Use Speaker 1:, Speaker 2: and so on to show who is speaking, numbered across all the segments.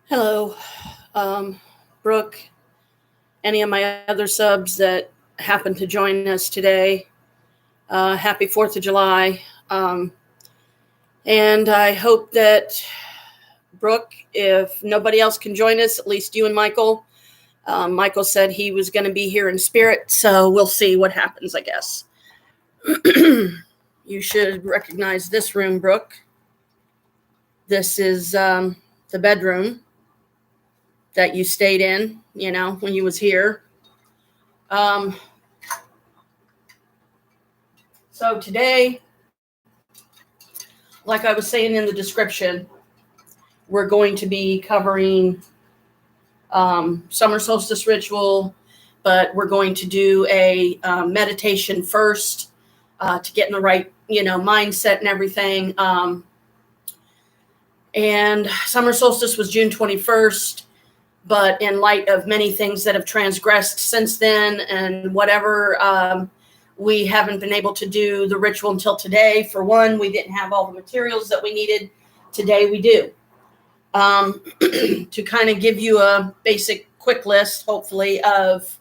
Speaker 1: Hello, um, Brooke, any of my other subs that happen to join us today. Happy 4th of July. And I hope that, Brooke, if nobody else can join us, at least you and Michael. Michael said he was going to be here in spirit, so we'll see what happens, I guess. You should recognize this room, Brooke. This is the bedroom that you stayed in, when you was here. So today, like I was saying in the description, we're going to be covering summer solstice ritual, but we're going to do a meditation first to get in the right, mindset and everything. And summer solstice was June 21st, but in light of many things that have transgressed since then and whatever, we haven't been able to do the ritual until today. For one, we didn't have all the materials that we needed. Today we do. To kind of give you a basic quick list, hopefully, of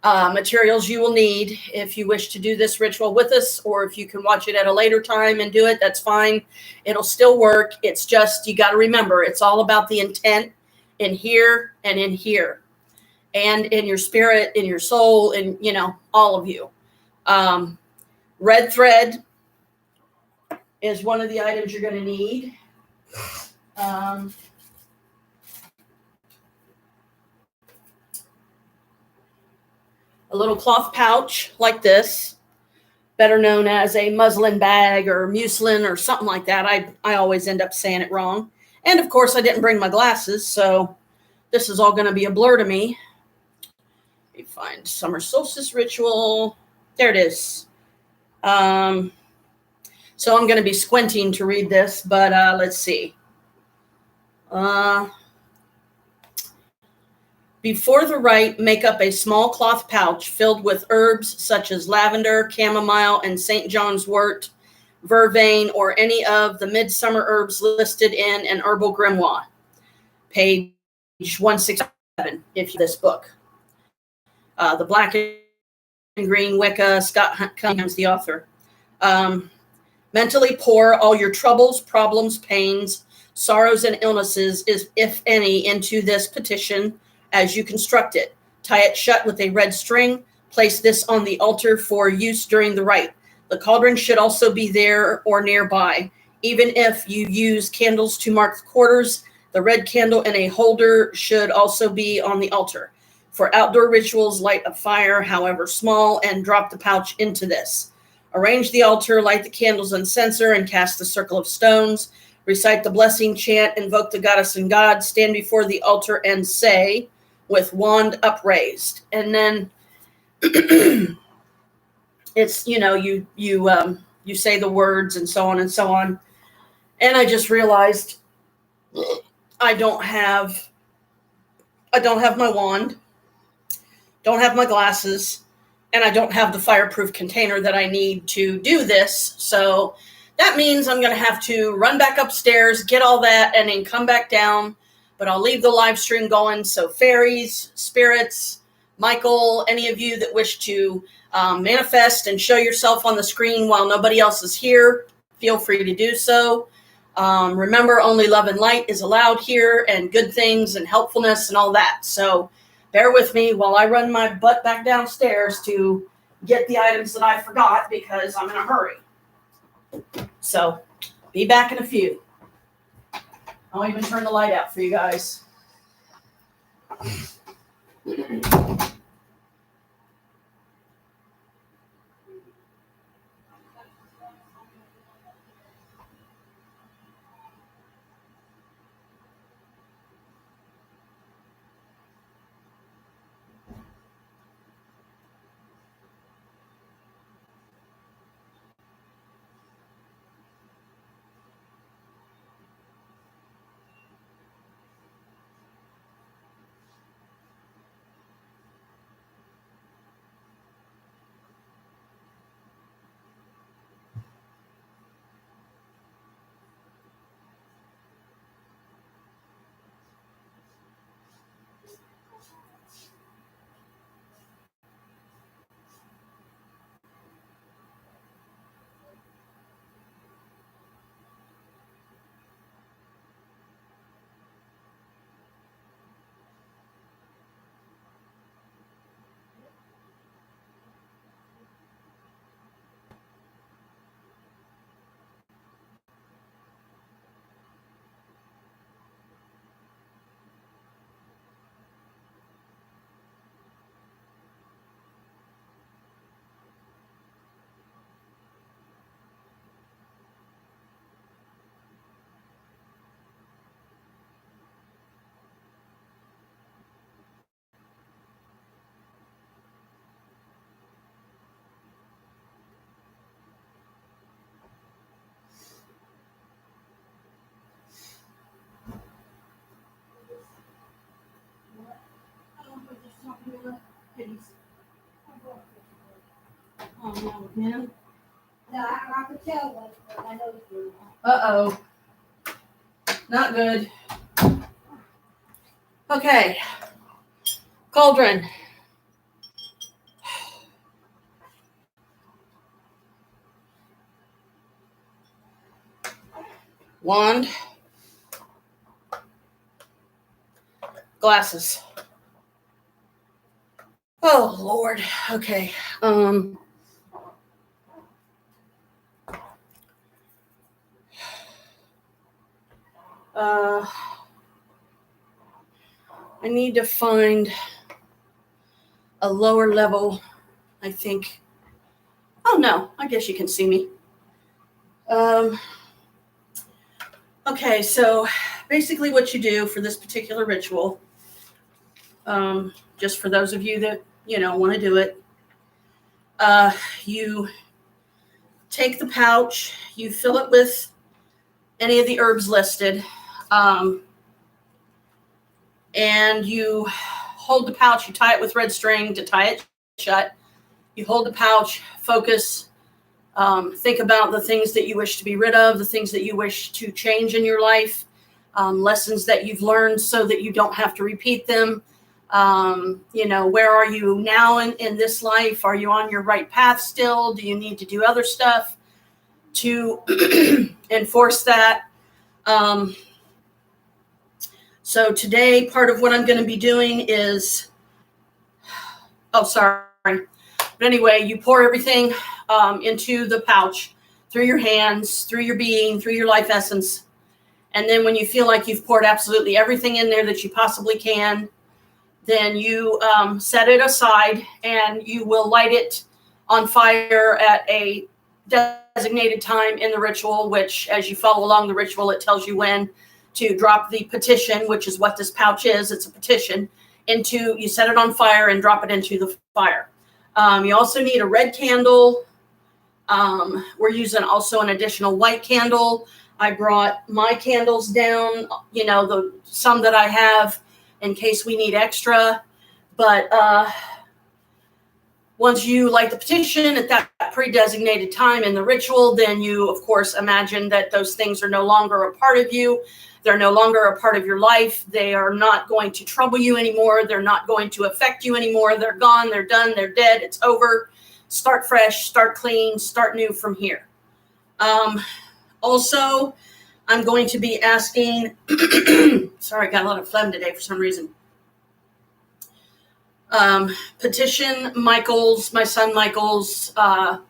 Speaker 1: materials you will need if you wish to do this ritual with us, or if you can watch it at a later time and do it, that's fine. It'll still work. It's just, you got to remember, it's all about the intent in here and in here and in your spirit, in your soul, and, all of you. Red thread is one of the items you're going to need. A little cloth pouch like this, better known as a muslin bag or muslin or something like that. I always end up saying it wrong. And of course, I didn't bring my glasses, so this is all going to be a blur to me. Let me find summer solstice ritual. There it is. So I'm going to be squinting to read this, but let's see. Before the rite, make up a small cloth pouch filled with herbs such as lavender, chamomile, and St. John's wort, vervain, or any of the midsummer herbs listed in an herbal grimoire. Page 167, if this book. The Black and Green Wicca, Scott Cunningham's the author. Mentally pour all your troubles, problems, pains, sorrows, and illnesses, if any, into this petition as you construct it. Tie it shut with a red string. Place this on the altar for use during the rite. The cauldron should also be there or nearby. Even if you use candles to mark the quarters, the red candle in a holder should also be on the altar. For outdoor rituals, light a fire, however small, and drop the pouch into this. Arrange the altar, light the candles and censer, and cast the circle of stones. Recite the blessing chant, invoke the goddess and god, stand before the altar and say, with wand upraised. And then it's, you say the words and so on and so on. And I just realized I don't have my wand, don't have my glasses, and I don't have the fireproof container that I need to do this. So that means I'm going to have to run back upstairs, get all that, and then come back down. But I'll leave the live stream going. So fairies, spirits, Michael, any of you that wish to manifest and show yourself on the screen while nobody else is here, feel free to do so. Remember, only love and light is allowed here, and good things and helpfulness and all that. So bear with me while I run my butt back downstairs to get the items that I forgot, because I'm in a hurry. So be back in a few. I'll even turn the light out for you guys. Man.
Speaker 2: No, I could tell, but I know it's
Speaker 1: Uh-oh. Not good. Okay. Cauldron. Wand. Glasses. Oh, Lord. Okay. I need to find a lower level, I think. Oh, no. I guess you can see me. Okay, so basically what you do for this particular ritual, just for those of you that, want to do it, you take the pouch, you fill it with any of the herbs listed, and you hold the pouch, you tie it with red string to tie it shut. You hold the pouch, focus, think about the things that you wish to be rid of, the things that you wish to change in your life, lessons that you've learned so that you don't have to repeat them. Where are you now in this life? Are you on your right path still? Do you need to do other stuff to enforce that? So today, part of what I'm going to be doing is, But anyway, you pour everything into the pouch through your hands, through your being, through your life essence. And then when you feel like you've poured absolutely everything in there that you possibly can, then you set it aside and you will light it on fire at a designated time in the ritual, which as you follow along the ritual, it tells you when to drop the petition, which is what this pouch is. It's a petition. You set it on fire and drop it into the fire. You also need a red candle. We're using also an additional white candle. I brought my candles down, some that I have in case we need extra. But once you light the petition at that pre-designated time in the ritual, then you, of course, imagine that those things are no longer a part of you. They're no longer a part of your life. They are not going to trouble you anymore. They're not going to affect you anymore. They're gone. They're done. They're dead. It's over. Start fresh. Start clean. Start new from here. Also, I'm going to be asking, sorry, I got a lot of phlegm today for some reason. Petition Michael's, my son Michael's, darn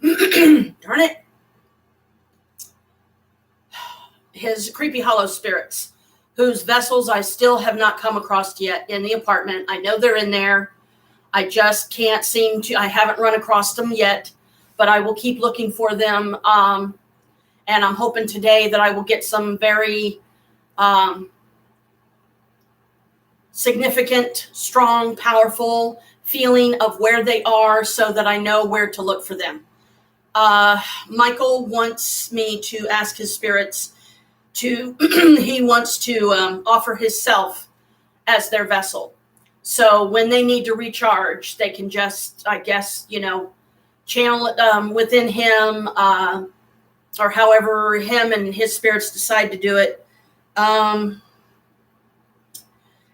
Speaker 1: it, his creepy hollow spirits, whose vessels I still have not come across yet in the apartment. I know they're in there. I just can't I haven't run across them yet, but I will keep looking for them. And I'm hoping today that I will get some very significant, strong, powerful feeling of where they are so that I know where to look for them. Michael wants me to ask his spirits he wants to offer himself as their vessel. So when they need to recharge, they can just, I guess, channel it within him, or however him and his spirits decide to do it. And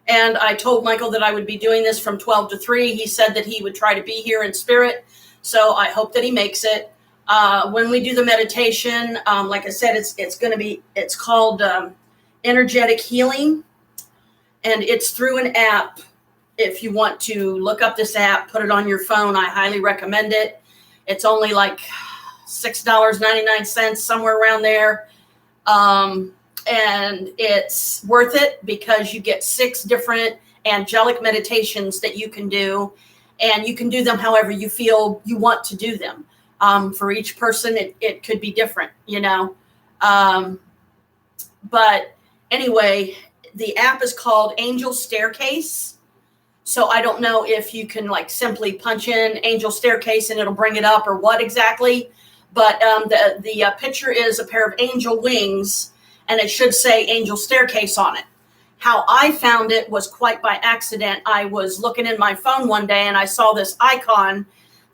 Speaker 1: I told Michael that I would be doing this from 12 to 3. He said that he would try to be here in spirit. So I hope that he makes it. When we do the meditation, like I said, it's called energetic healing. And it's through an app. If you want to look up this app, put it on your phone, I highly recommend it. It's only like $6.99, somewhere around there. And it's worth it because you get 6 different angelic meditations that you can do, and you can do them however you feel you want to do them. For each person, it could be different, but anyway, the app is called Angel Staircase. So I don't know if you can simply punch in Angel Staircase and it'll bring it up or what exactly. But the picture is a pair of angel wings, and it should say Angel Staircase on it. How I found it was quite by accident. I was looking in my phone one day and I saw this icon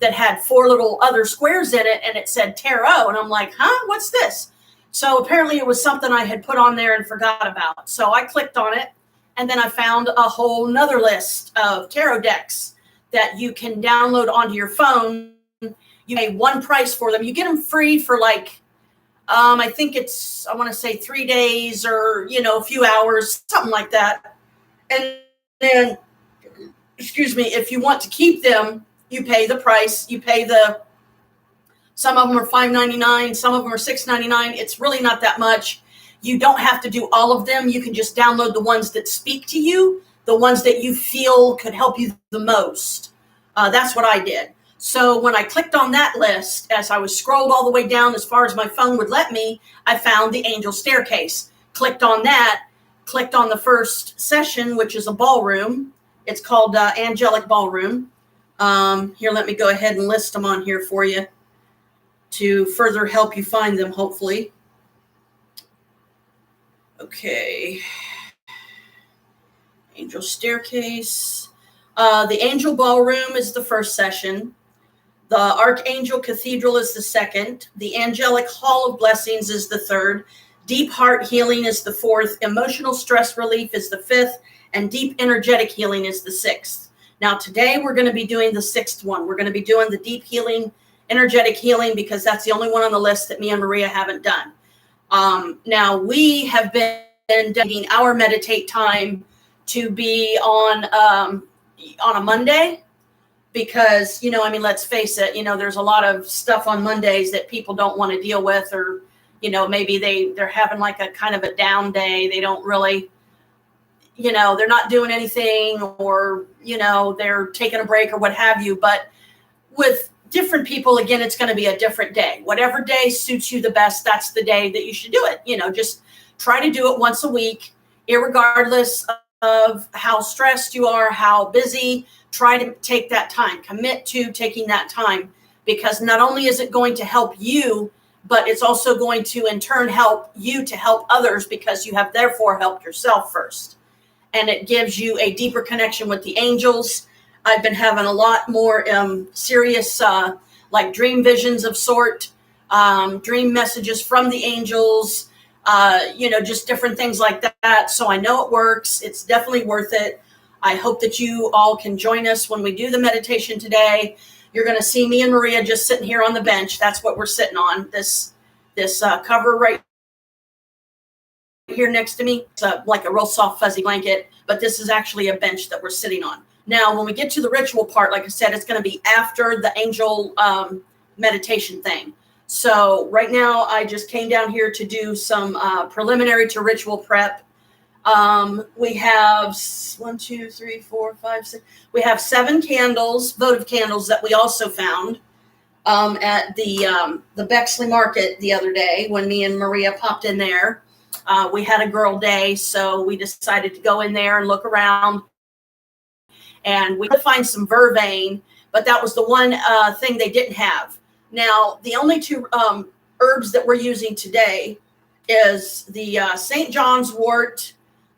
Speaker 1: that had 4 little other squares in it, and it said tarot. And I'm like, huh, what's this? So apparently it was something I had put on there and forgot about. So I clicked on it, and then I found a whole nother list of tarot decks that you can download onto your phone. You pay one price for them. You get them free for like, I think it's, I want to say 3 days or, a few hours, something like that. And then, excuse me, if you want to keep them, you pay the price. You pay some of them are $5.99, some of them are $6.99. It's really not that much. You don't have to do all of them. You can just download the ones that speak to you, the ones that you feel could help you the most. That's what I did. So when I clicked on that list, as I was scrolled all the way down as far as my phone would let me, I found the Angel Staircase. Clicked on that, clicked on the first session, which is a ballroom. It's called Angelic Ballroom. Here, let me go ahead and list them on here for you to further help you find them, hopefully. Okay. Angel Staircase. The Angel Ballroom is the first session. The Archangel Cathedral is the second. The Angelic Hall of Blessings is the third. Deep Heart Healing is the fourth. Emotional Stress Relief is the fifth. And Deep Energetic Healing is the sixth. Now, today we're going to be doing the sixth one. We're going to be doing the Deep Healing, Energetic Healing, because that's the only one on the list that me and Maria haven't done. Now, we have been dedicating our meditate time to be on a Monday because, let's face it, there's a lot of stuff on Mondays that people don't want to deal with, or, maybe they're having like a kind of a down day. They don't really, they're not doing anything, or, they're taking a break or what have you. But with different people, again, it's going to be a different day. Whatever day suits you the best, that's the day that you should do it. Just try to do it once a week, irregardless of how stressed you are, how busy. Try to take that time, commit to taking that time, because not only is it going to help you, but it's also going to in turn help you to help others, because you have therefore helped yourself first. And it gives you a deeper connection with the angels. I've been having a lot more serious, like dream visions of sort, dream messages from the angels, just different things like that. So I know it works. It's definitely worth it. I hope that you all can join us when we do the meditation today. You're going to see me and Maria just sitting here on the bench. That's what we're sitting on. This cover right here next to me. It's like a real soft, fuzzy blanket, but this is actually a bench that we're sitting on. Now, when we get to the ritual part, like I said, it's going to be after the angel meditation thing. So right now, I just came down here to do some preliminary to ritual prep. We have 1, 2, 3, 4, 5, 6. We have 7 candles, votive candles, that we also found at the Bexley Market the other day when me and Maria popped in there. We had a girl day, so we decided to go in there and look around. And we could find some vervain, but that was the one thing they didn't have. Now, the only 2 herbs that we're using today is the St. John's wort,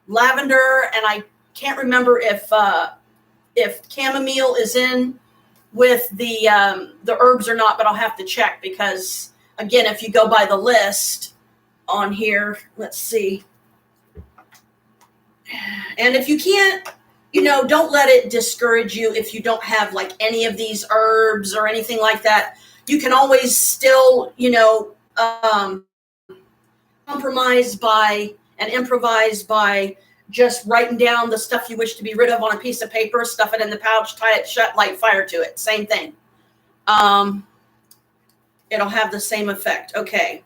Speaker 1: lavender, and I can't remember if chamomile is in with the herbs or not, but I'll have to check, because, again, if you go by the list on here, let's see. And if you can't, don't let it discourage you if you don't have like any of these herbs or anything like that. You can always still, compromise by and improvise by just writing down the stuff you wish to be rid of on a piece of paper, stuff it in the pouch, tie it shut, light fire to it. Same thing. It'll have the same effect. Okay.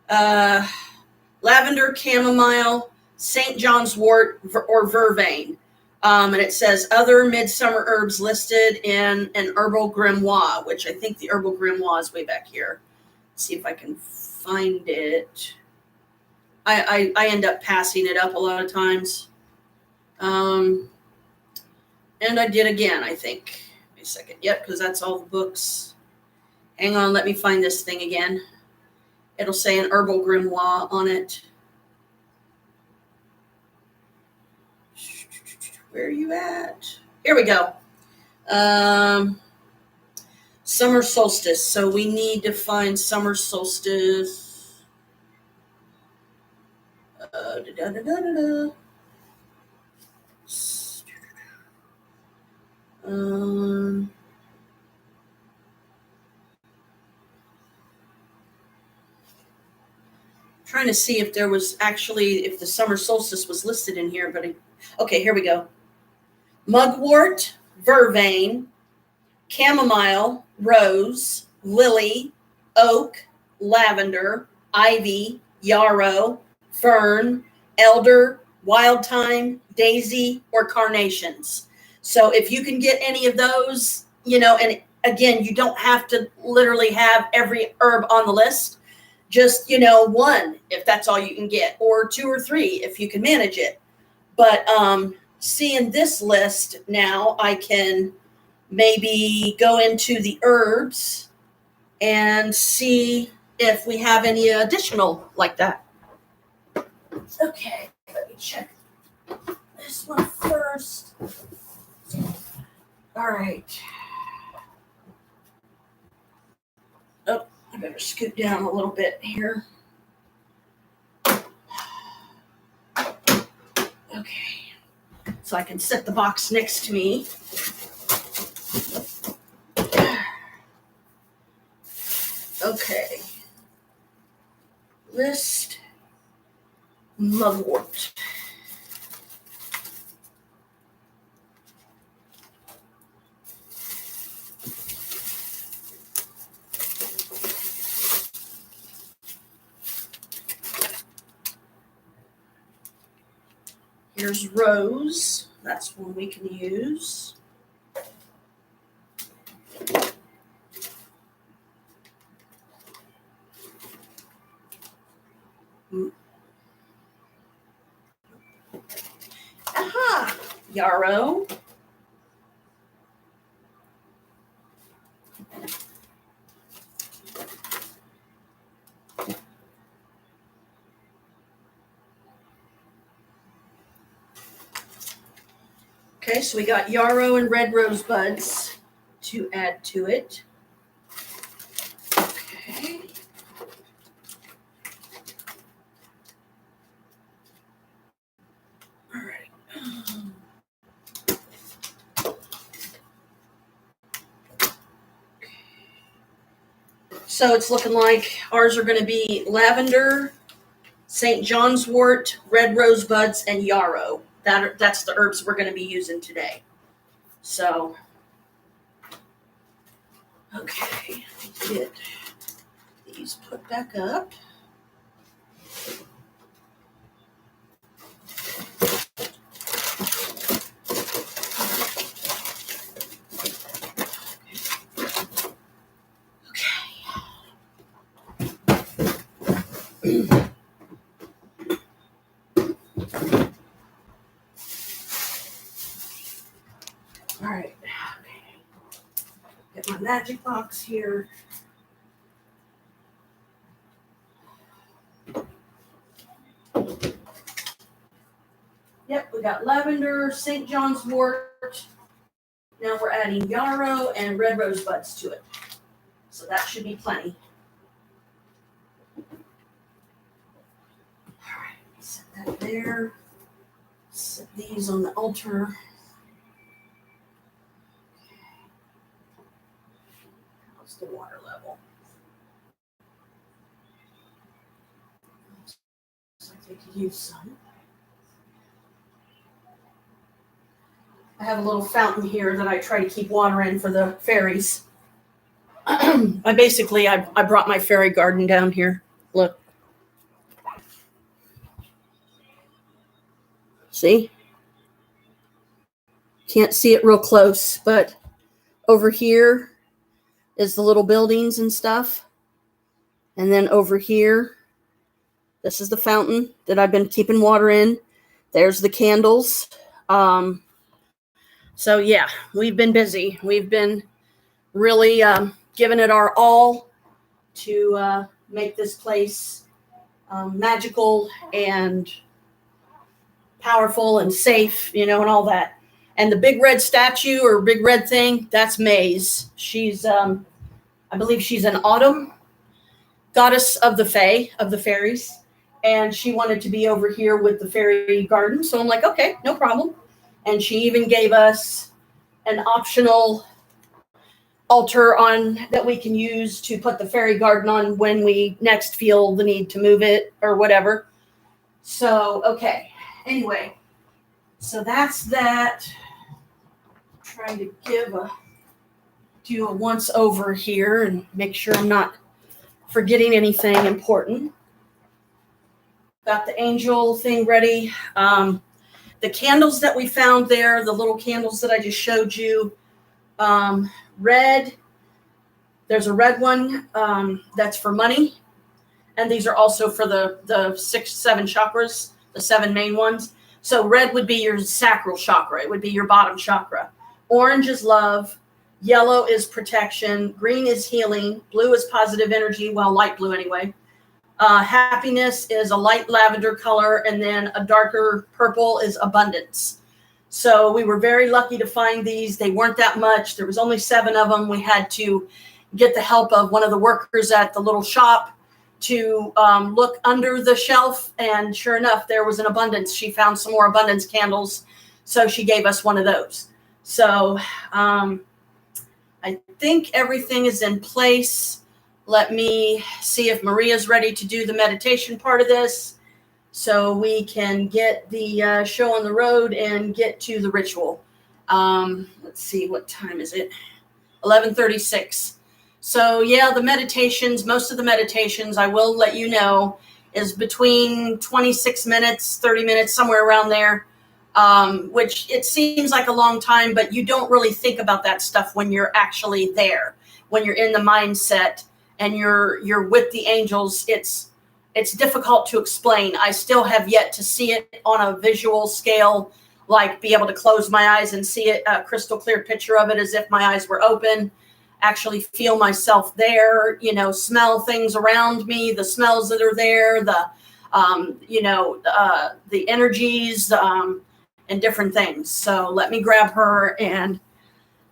Speaker 1: Lavender, chamomile, St. John's wort, or vervain. And it says other midsummer herbs listed in an herbal grimoire, which I think the herbal grimoire is way back here. Let's see if I can find it. I end up passing it up a lot of times. And I did again, I think. Wait a second. Yep, because that's all the books. Hang on, let me find this thing again. It'll say an herbal grimoire on it. Where are you at? Here we go. Summer solstice. So we need to find summer solstice. Da-da-da-da-da. Trying to see if there was actually, if the summer solstice was listed in here, but okay, here we go. Mugwort, vervain, chamomile, rose, lily, oak, lavender, ivy, yarrow, fern, elder, wild thyme, daisy, or carnations. So if you can get any of those, and again, you don't have to literally have every herb on the list. Just, one, if that's all you can get, or two or three, if you can manage it. But seeing this list now, I can maybe go into the herbs and see if we have any additional like that. Okay, let me check this one first. All right. Oh, I better scoot down a little bit here. Okay, so I can set the box next to me. Okay. List mugwort. Here's rose. That's one we can use. Aha! Yarrow. Okay, so we got yarrow and red rose buds to add to it. Okay. All right. So it's looking like ours are going to be lavender, St. John's wort, red rose buds, and yarrow. That's the herbs we're going to be using today. So, okay, get these put back up. All right, okay. Get my magic box here. Yep, we got lavender, St. John's wort. Now we're adding yarrow and red rose buds to it. So that should be plenty. All right, set that there. Set these on the altar. How's the water level? Looks like they could use some. I have a little fountain here that I try to keep water in for the fairies. I brought my fairy garden down here. Look. See? Can't see it real close, but over here is the little buildings and stuff. And then over here, this is the fountain that I've been keeping water in. There's the candles. So yeah, we've been busy. We've been really giving it our all to make this place magical and powerful and safe, and all that. And the big red statue or big red thing, that's Maze. She's I believe she's an autumn goddess of the fae, of the fairies. And she wanted to be over here with the fairy garden. So I'm like, okay, no problem. And she even gave us an optional altar on that we can use to put the fairy garden on when we next feel the need to move it or whatever. So, okay. Anyway, so that's that. Trying to do a once over here and make sure I'm not forgetting anything important. Got the angel thing ready. The candles that we found there, the little candles that I just showed you, red. There's a red one that's for money. And these are also for the 6, 7 chakras, the 7 main ones. So red would be your sacral chakra. It would be your bottom chakra. Orange is love. Yellow is protection. Green is healing. Blue is positive energy. Well, light blue anyway. Happiness is a light lavender color. And then a darker purple is abundance. So we were very lucky to find these. They weren't that much. There was only 7 of them. We had to get the help of one of the workers at the little shop to look under the shelf, and sure enough, there was an abundance. She found some more abundance candles, so she gave us one of those. So I think everything is in place. Let me see if Maria's ready to do the meditation part of this, so we can get the show on the road and get to the ritual. Let's see, what time is it? 11:36. So yeah, the meditations, most of the meditations, I will let you know, is between 26 minutes, 30 minutes, somewhere around there, which it seems like a long time, but you don't really think about that stuff when you're actually there, when you're in the mindset and you're with the angels. It's difficult to explain. I still have yet to see it on a visual scale, like be able to close my eyes and see it, a crystal clear picture of it as if my eyes were open. Actually feel myself there, smell things around me, the smells that are there, the energies, and different things. So let me grab her and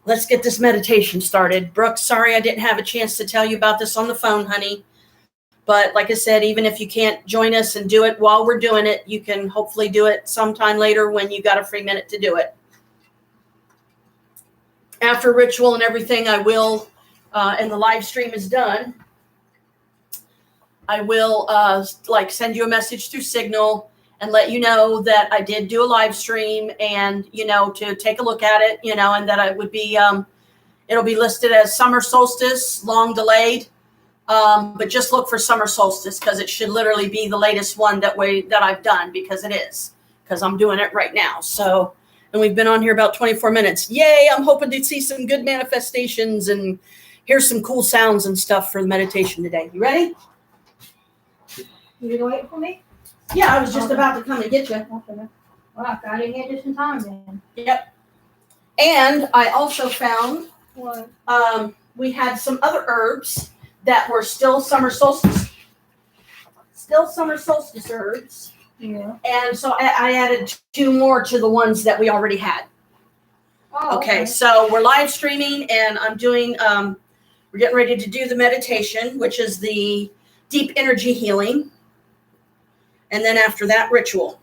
Speaker 1: let's get this meditation started. Brooke, sorry I didn't have a chance to tell you about this on the phone, honey. But like I said, even if you can't join us and do it while we're doing it, you can hopefully do it sometime later when you got a free minute to do it. After ritual and everything, I will, and the live stream is done, I will send you a message through Signal and let you know that I did do a live stream and, to take a look at it, and that I would be, it'll be listed as Summer Solstice, long delayed, but just look for Summer Solstice because it should literally be the latest one that I've done, because it is, because I'm doing it right now. So, and we've been on here about 24 minutes. Yay, I'm hoping to see some good manifestations and hear some cool sounds and stuff for the meditation today. You ready?
Speaker 2: You gonna wait for me?
Speaker 1: Yeah, I was just about to come and get you.
Speaker 2: Okay. Well, I got in here just in time then.
Speaker 1: Yep. And I also found
Speaker 2: What?
Speaker 1: we had some other herbs that were still summer solstice herbs.
Speaker 2: Yeah.
Speaker 1: And so I added 2 more to the ones that we already had.
Speaker 2: Oh,
Speaker 1: Okay, so we're live streaming and I'm doing, we're getting ready to do the meditation, which is the deep energy healing. And then after that, ritual.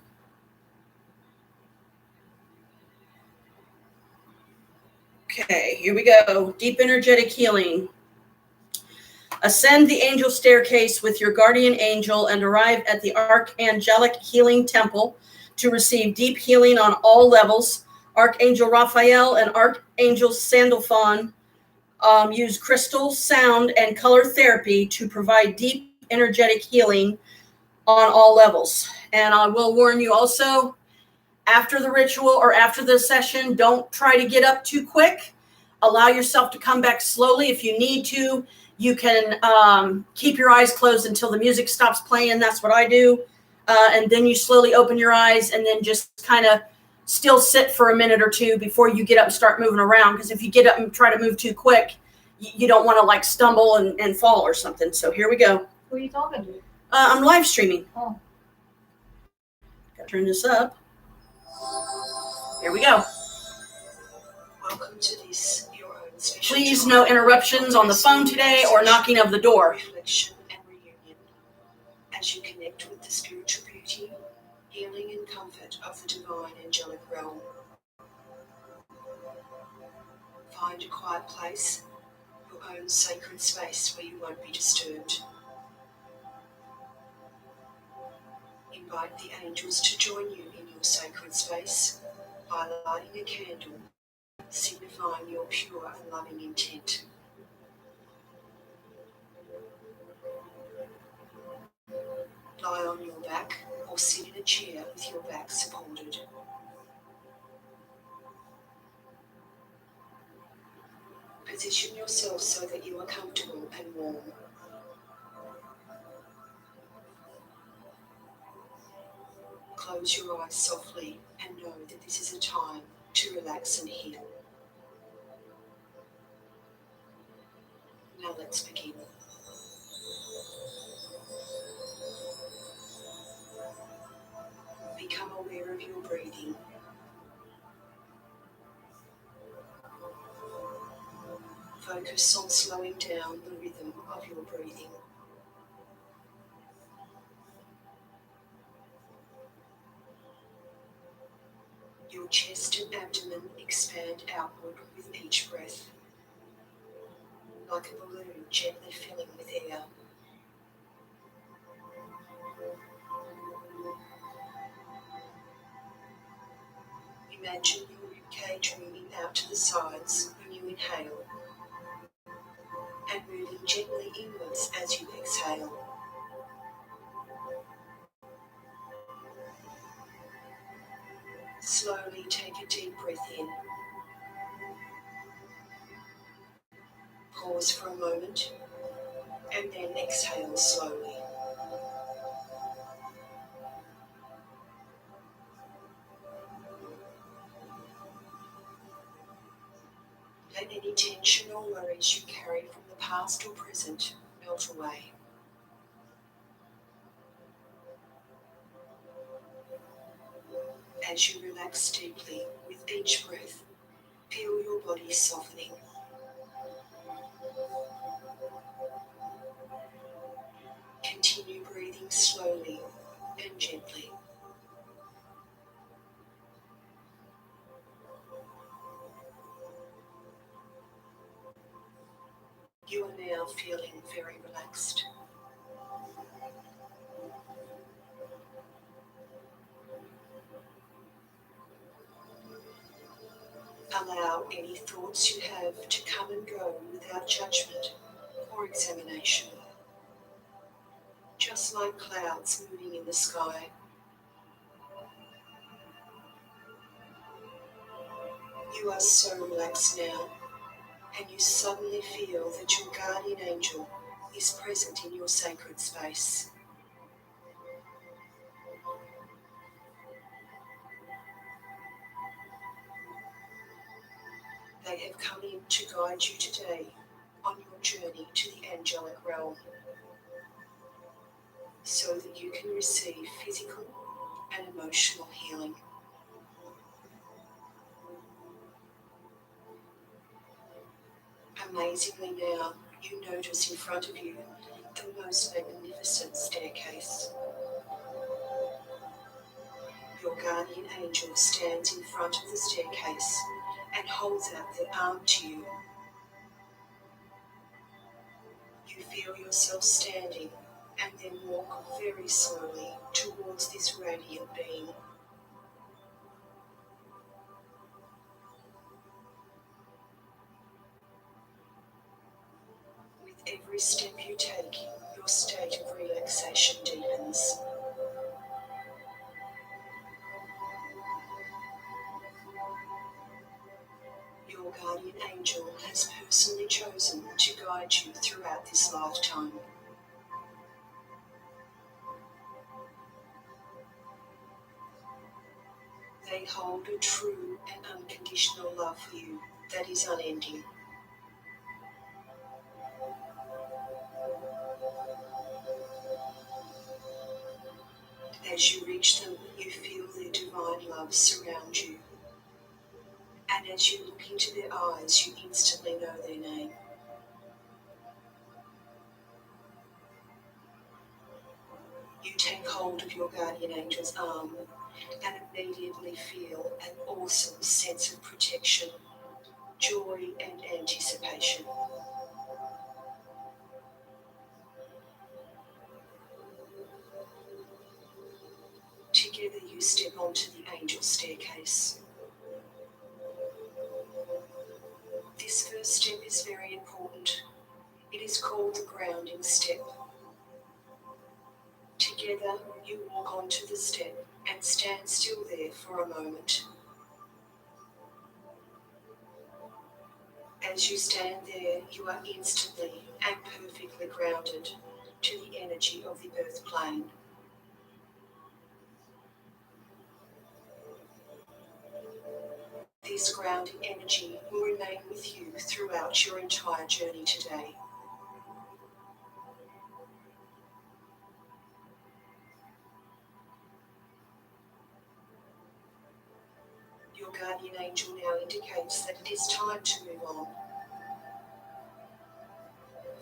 Speaker 1: Okay, here we go. Deep energetic healing. Ascend the angel staircase with your guardian angel and arrive at the Archangelic Healing Temple to receive deep healing on all levels. Archangel Raphael and Archangel Sandalphon use crystal, sound, and color therapy to provide deep energetic healing on all levels. And I will warn you also, after the ritual or after the session, don't try to get up too quick. Allow yourself to come back slowly. If you need to, you can keep your eyes closed until the music stops playing. That's what I do. And then you slowly open your eyes and then just kind of still sit for a minute or two before you get up and start moving around. Because if you get up and try to move too quick, you don't want to stumble and fall or something. So here we go.
Speaker 2: Who are you talking to?
Speaker 1: I'm live streaming.
Speaker 2: Oh.
Speaker 1: Gotta turn this up. Here we go.
Speaker 3: Welcome to this, your own
Speaker 1: Please no interruptions on the phone today or knocking of the door.
Speaker 3: Reflection and reunion. As you connect with the spiritual beauty, healing and comfort of the divine angelic realm. Find a quiet place, your own sacred space where you won't be disturbed. Invite the angels to join you in your sacred space by lighting a candle, signifying your pure and loving intent. Lie on your back or sit in a chair with your back supported. Position yourself so that you are comfortable and warm. Close your eyes softly and know that this is a time to relax and heal. Now let's begin. Become aware of your breathing. Focus on slowing down the rhythm of your breathing. Your chest and abdomen expand outward with each breath, like a balloon gently filling with air. Imagine your ribcage moving out to the sides when you inhale, and moving gently inwards as you exhale. Slowly take a deep breath in. Pause for a moment, and then exhale slowly. Let any tension or worries you carry from the past or present melt away. As you relax deeply with each breath, feel your body softening. Continue breathing slowly and gently. You are now feeling very relaxed. Allow any thoughts you have to come and go without judgment or examination. Just like clouds moving in the sky. You are so relaxed now, and you suddenly feel that your guardian angel is present in your sacred space. They have come in to guide you today on your journey to the angelic realm, so that you can receive physical and emotional healing. Amazingly now, you notice in front of you the most magnificent staircase. Your guardian angel stands in front of the staircase and holds out their arm to you. You feel yourself standing and then walk very slowly towards this radiant being. With every step you take, your state of relaxation deepens. Your guardian angel has personally chosen to guide you throughout this lifetime. They hold a true and unconditional love for you that is unending. As you reach them, you feel their divine love surround you. And as you look into their eyes, you instantly know their name. You take hold of your guardian angel's arm and immediately feel an awesome sense of protection, joy, and anticipation. Together you step onto the angel staircase. This first step is very important. It is called the grounding step. Together you walk onto the step and stand still there for a moment. As you stand there, you are instantly and perfectly grounded to the energy of the earth plane. This grounding energy will remain with you throughout your entire journey today. Your guardian angel now indicates that it is time to move on.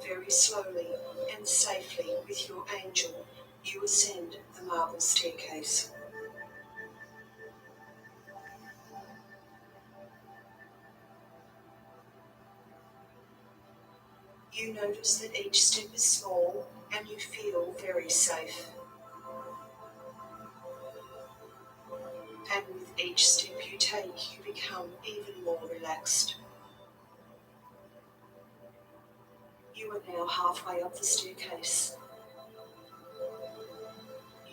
Speaker 3: Very slowly and safely with your angel, you ascend the marble staircase. You notice that each step is small and you feel very safe. And with each step you take, you become even more relaxed. You are now halfway up the staircase.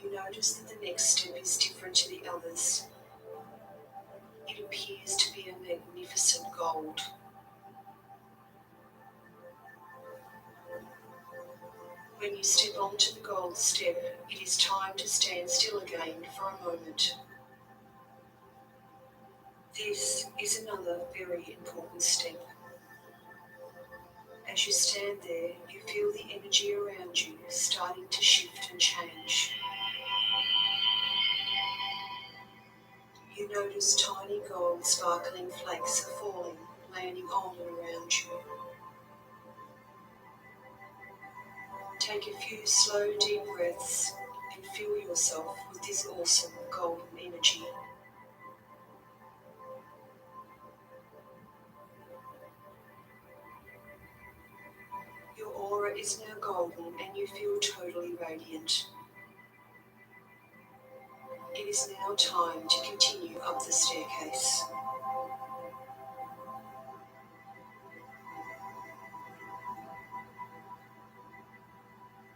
Speaker 3: You notice that the next step is different to the others. It appears to be a magnificent gold. When you step onto the gold step, it is time to stand still again for a moment. This is another very important step. As you stand there, you feel the energy around you starting to shift and change. You notice tiny gold sparkling flakes are falling, landing on and around you. Take a few slow, deep breaths and fill yourself with this awesome golden energy. Your aura is now golden and you feel totally radiant. It is now time to continue up the staircase.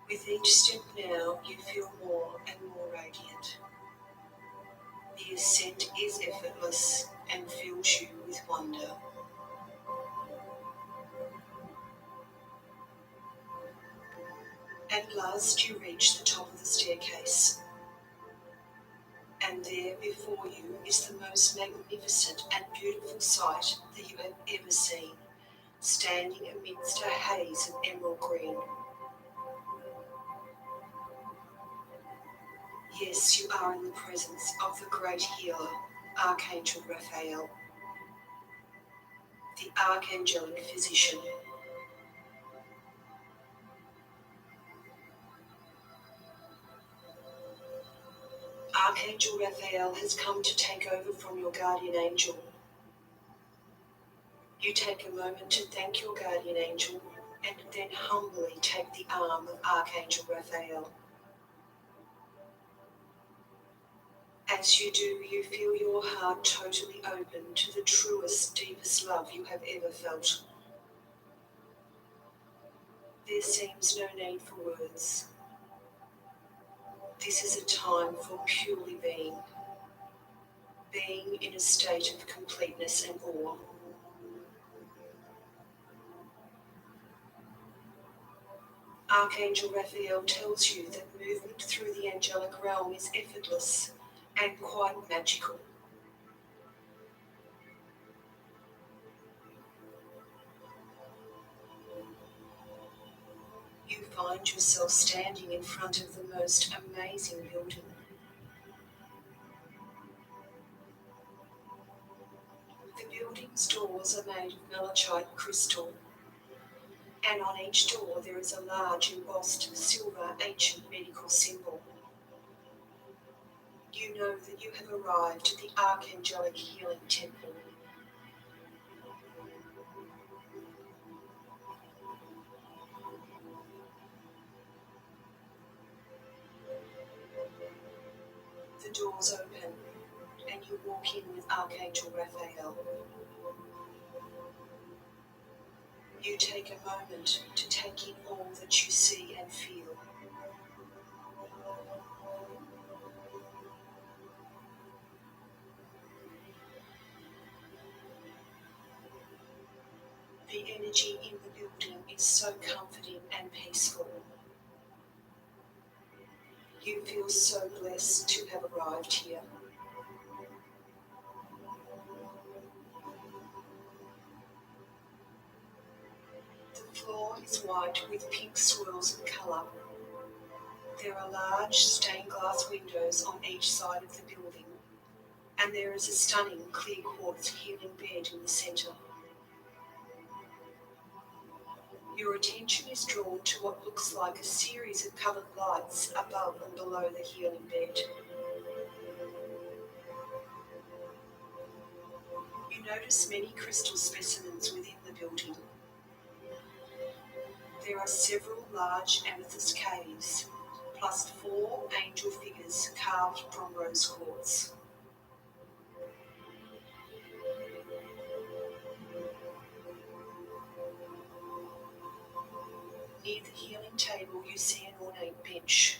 Speaker 3: With each step now, you feel more and more radiant. The ascent is effortless and fills you with wonder. At last you reach the top of the staircase. And there before you is the most magnificent and beautiful sight that you have ever seen, standing amidst a haze of emerald green. Yes, you are in the presence of the great healer, Archangel Raphael, the archangelic physician. Archangel Raphael has come to take over from your guardian angel. You take a moment to thank your guardian angel and then humbly take the arm of Archangel Raphael. As you do, you feel your heart totally open to the truest, deepest love you have ever felt. There seems no need for words. This is a time for purely being in a state of completeness and awe. Archangel Raphael tells you that movement through the angelic realm is effortless and quite magical. You find yourself standing in front of the most amazing building. The building's doors are made of malachite crystal, and on each door there is a large embossed silver ancient medical symbol. You know that you have arrived at the Archangelic Healing Temple. The doors open, and you walk in with Archangel Raphael. You take a moment to take in all that you see and feel. The energy in the building is so comforting and peaceful. You feel so blessed to have arrived here. The floor is white with pink swirls of colour. There are large stained glass windows on each side of the building, and there is a stunning clear quartz healing bed in the centre. Your attention is drawn to what looks like a series of coloured lights above and below the healing bed. You notice many crystal specimens within the building. There are several large amethyst caves, plus 4 angel figures carved from rose quartz. Near the healing table you see an ornate bench,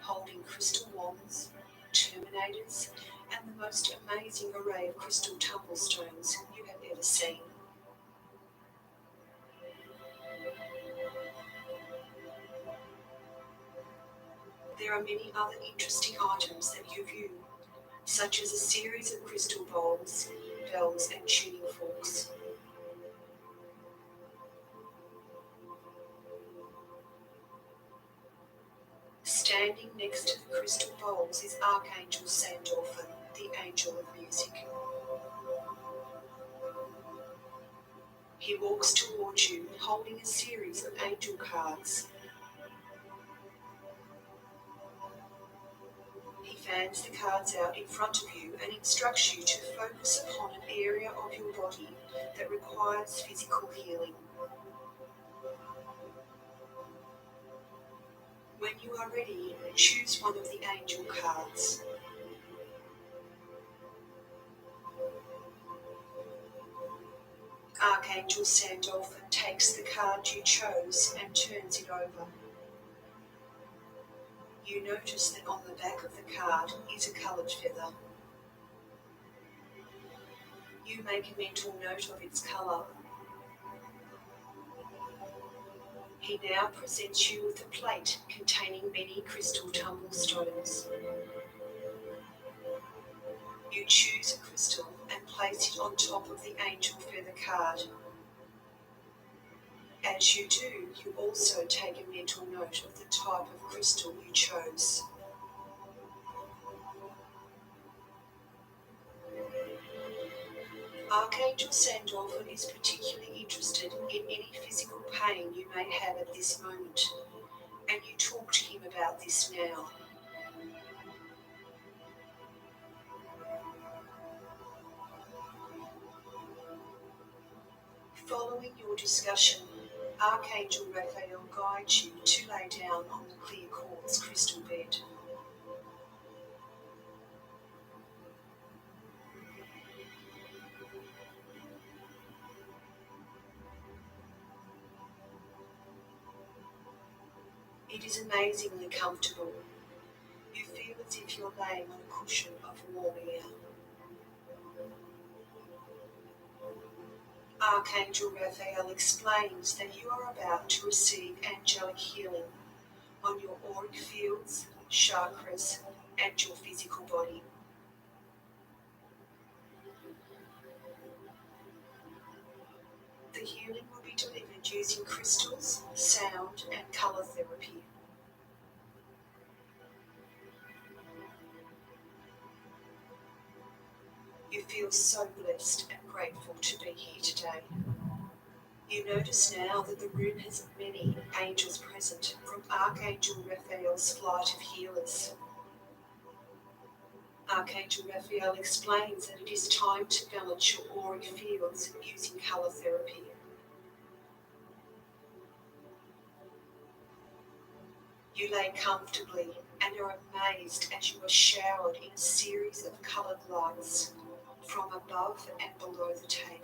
Speaker 3: holding crystal wands, terminators, and the most amazing array of crystal tumble stones you have ever seen. There are many other interesting items that you view, such as a series of crystal bowls, bells, and tuning forks. Standing next to the crystal bowls is Archangel Sandalphon, the angel of music. He walks towards you holding a series of angel cards. He fans the cards out in front of you and instructs you to focus upon an area of your body that requires physical healing. When you are ready, choose one of the angel cards. Archangel Sandalphon takes the card you chose and turns it over. You notice that on the back of the card is a coloured feather. You make a mental note of its colour. He now presents you with a plate containing many crystal tumble stones. You choose a crystal and place it on top of the angel feather card. As you do, you also take a mental note of the type of crystal you chose. Archangel Sandalphon is particularly interested in any physical pain you may have at this moment, and you talk to him about this now. Following your discussion, Archangel Raphael guides you to lay down on the clear quartz crystal bed. It is amazingly comfortable. You feel as if you're laying on a cushion of warm air. Archangel Raphael explains that you are about to receive angelic healing on your auric fields, chakras, and your physical body. The healing will be delivered using crystals, sound, and colour therapy. You feel so blessed and grateful to be here today. You notice now that the room has many angels present, from Archangel Raphael's flight of healers. Archangel Raphael explains that it is time to balance your auric fields using colour therapy. You lay comfortably and are amazed as you are showered in a series of coloured lights from above and below the table.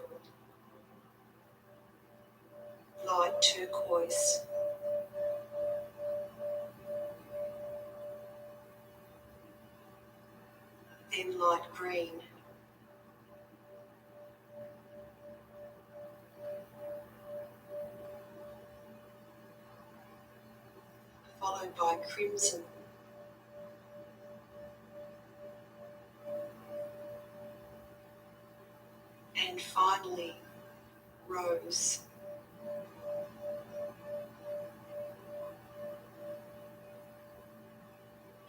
Speaker 3: Light turquoise, then light green, followed by crimson, and finally rose.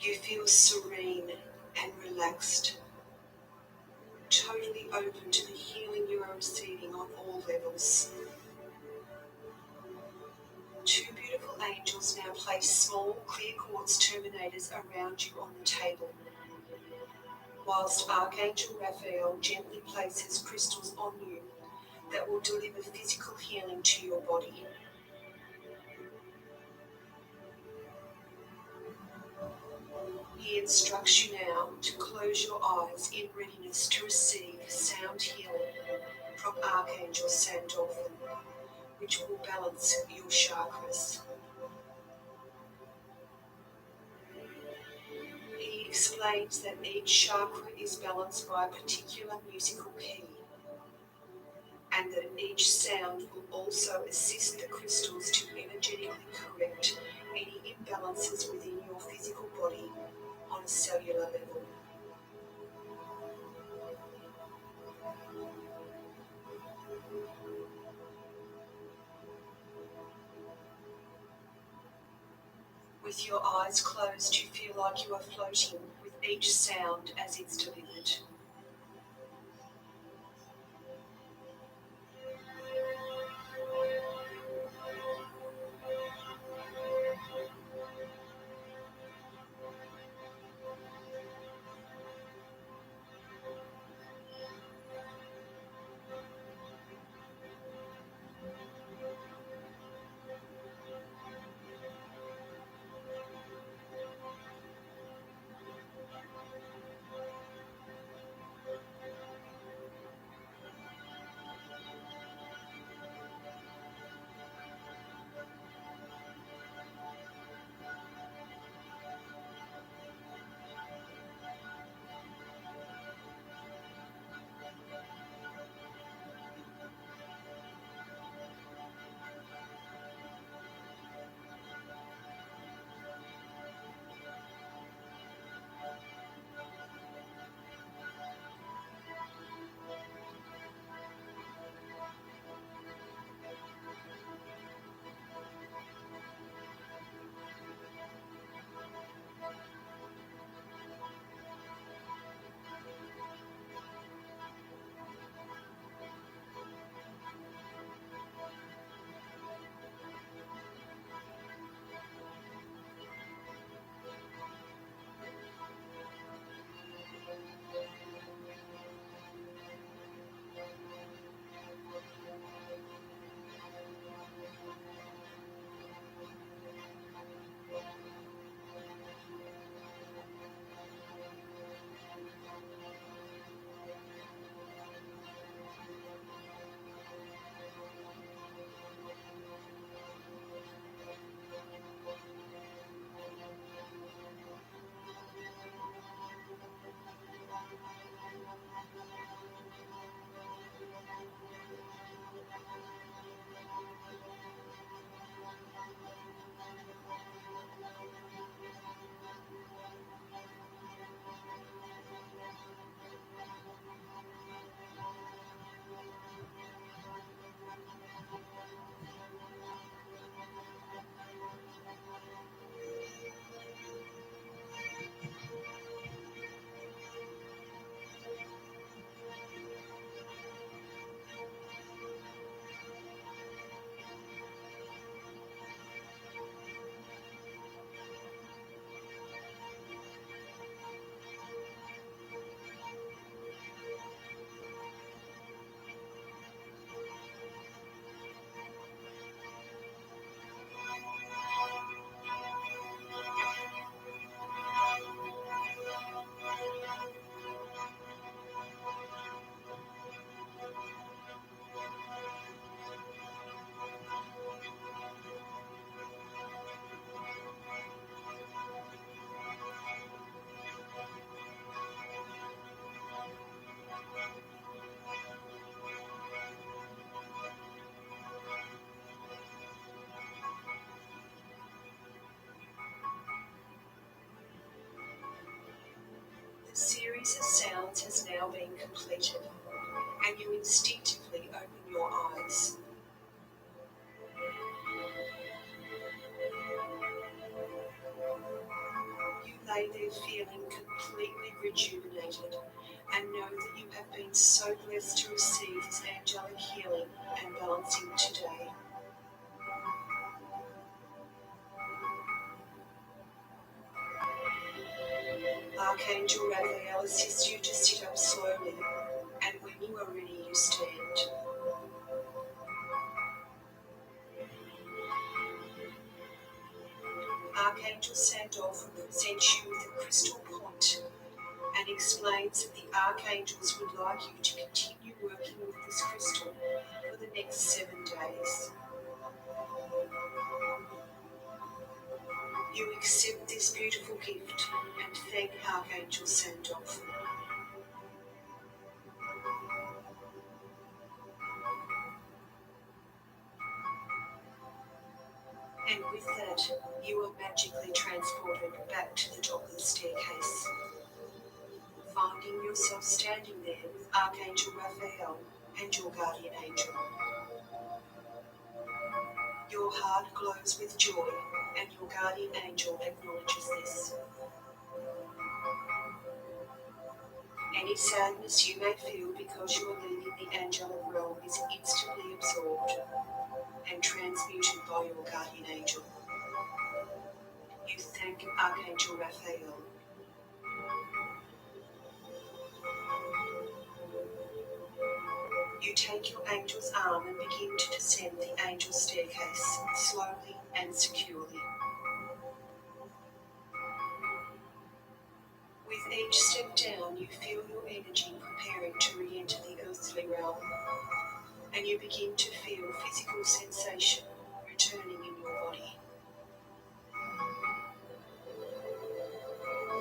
Speaker 3: You feel serene and relaxed, totally open to the healing you are receiving on all levels. Two beautiful angels now place small clear quartz terminators around you on the table, whilst Archangel Raphael gently places crystals on you that will deliver physical healing to your body. He instructs you now to close your eyes in readiness to receive sound healing from Archangel Sandalphon, which will balance your chakras. He explains that each chakra is balanced by a particular musical key, and that each sound will also assist the crystals to energetically correct any imbalances within your physical body on a cellular level. With your eyes closed, you feel like you are floating with each sound as it's delivered. The series of sounds has now been completed, and you instinctively open your eyes. You lay there feeling completely rejuvenated and know that you have been so blessed to receive this angelic healing and balancing today. Archangel Raphael assists you to sit up slowly, and when you are ready, you stand. Archangel Sandolph presents you with a crystal point and explains that the archangels would like you to continue working with this crystal for the next 7 days. You accept this beautiful gift and thank Archangel Sandolph. And with that, you are magically transported back to the top of the staircase, finding yourself standing there with Archangel Raphael and your guardian angel. Your heart glows with joy, and your guardian angel acknowledges this. Any sadness you may feel because you are leaving the angelic realm is instantly absorbed and transmuted by your guardian angel. You thank Archangel Raphael. You take your angel's arm and begin to descend the angel staircase slowly and securely. With each step down, you feel your energy preparing to re-enter the earthly realm, and you begin to feel physical sensation returning in your body.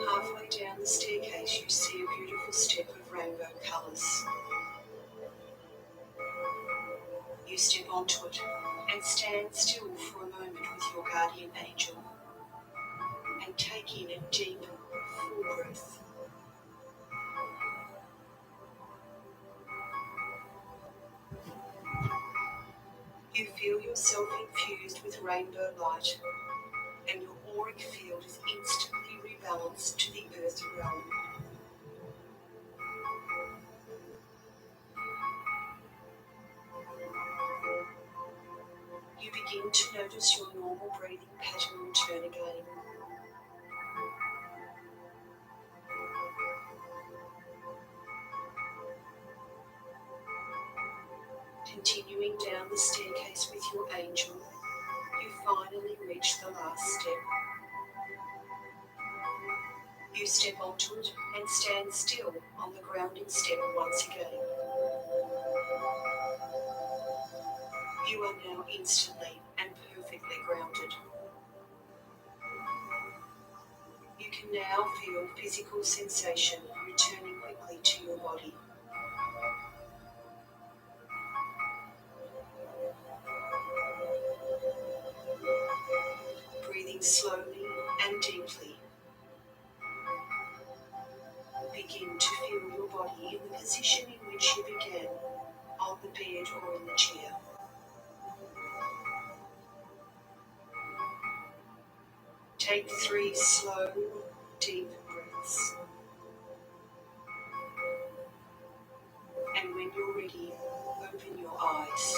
Speaker 3: Halfway down the staircase, you see a beautiful step of rainbow colours. You step onto it and stand still for a moment with your guardian angel and take in a deep, full breath. You feel yourself infused with rainbow light, and your auric field is instantly rebalanced to the earth realm. You begin to notice your normal breathing pattern return again. Continuing down the staircase with your angel, you finally reach the last step. You step onto it and stand still on the grounding step once again. You are now instantly and perfectly grounded. You can now feel physical sensation returning quickly to your body. Breathing slowly and deeply, begin to feel your body in the position in which you began, on the bed or in the chair. Take 3 slow, deep breaths. And when you're ready, open your eyes.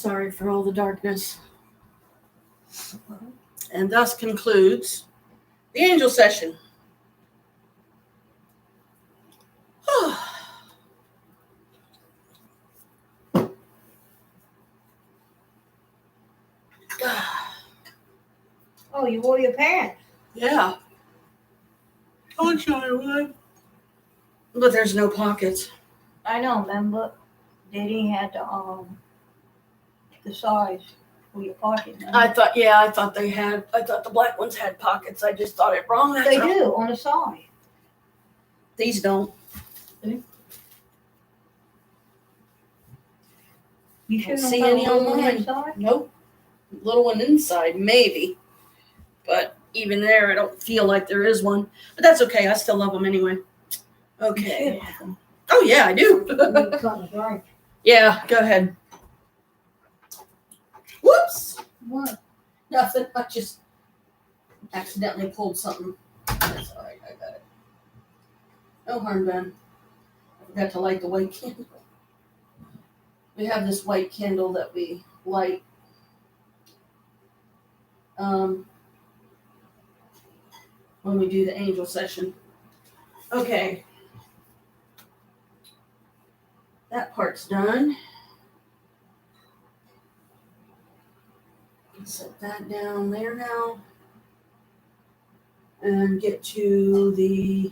Speaker 1: Sorry for all the darkness. And thus concludes the angel session.
Speaker 2: Oh, you wore your pants.
Speaker 1: Yeah.
Speaker 2: Oh, Charlie.
Speaker 1: But there's no pockets.
Speaker 2: I know, remember? They didn't have the size for your pocket.
Speaker 1: I thought the black ones had pockets. I just thought it wrong.
Speaker 2: They do, on the side.
Speaker 1: These don't.
Speaker 2: You
Speaker 1: Don't
Speaker 2: shouldn't
Speaker 1: see
Speaker 2: have
Speaker 1: any
Speaker 2: put
Speaker 1: on
Speaker 2: one
Speaker 1: mine.
Speaker 2: inside?
Speaker 1: Nope. Little one inside, maybe. But even there, I don't feel like there is one. But that's okay. I still love them anyway. Okay.
Speaker 2: You should have them.
Speaker 1: Oh, yeah, I do.
Speaker 2: Something's right.
Speaker 1: Yeah, go ahead. Whoops.
Speaker 2: What?
Speaker 1: Nothing. I just accidentally pulled something. That's all right. I got it. No harm done. I forgot to light the white candle. We have this white candle that we light. When we do the angel session. Okay. That part's done. Set that down there now. And get to the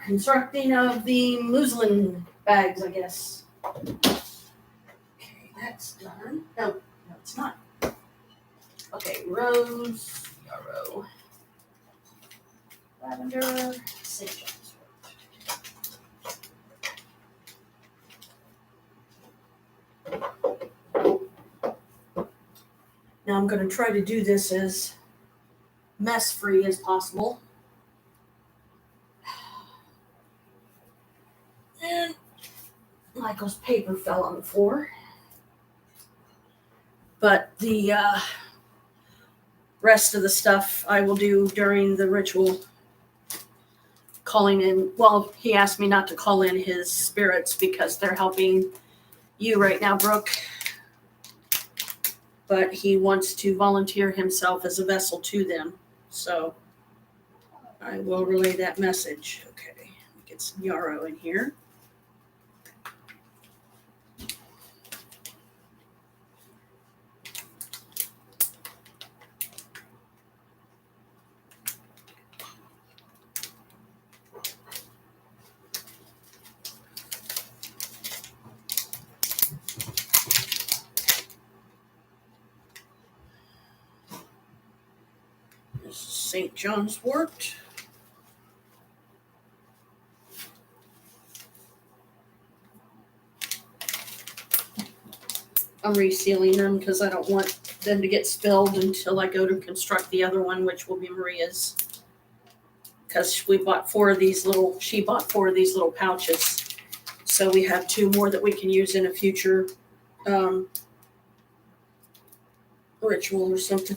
Speaker 1: constructing of the muslin bags, I guess. Okay, that's done. No, it's not. Okay, rose, yarrow, lavender, St. John's wort. Now I'm going to try to do this as mess-free as possible. And Michael's paper fell on the floor. But the rest of the stuff I will do during the ritual. Calling in, well, he asked me not to call in his spirits because they're helping you right now, Brooke. But he wants to volunteer himself as a vessel to them. So I will relay that message. Okay, get some yarrow in here. St. John's wort. I'm resealing them because I don't want them to get spilled until I go to construct the other one, which will be Maria's. Because she bought 4 of these little pouches. So we have 2 more that we can use in a future ritual or something.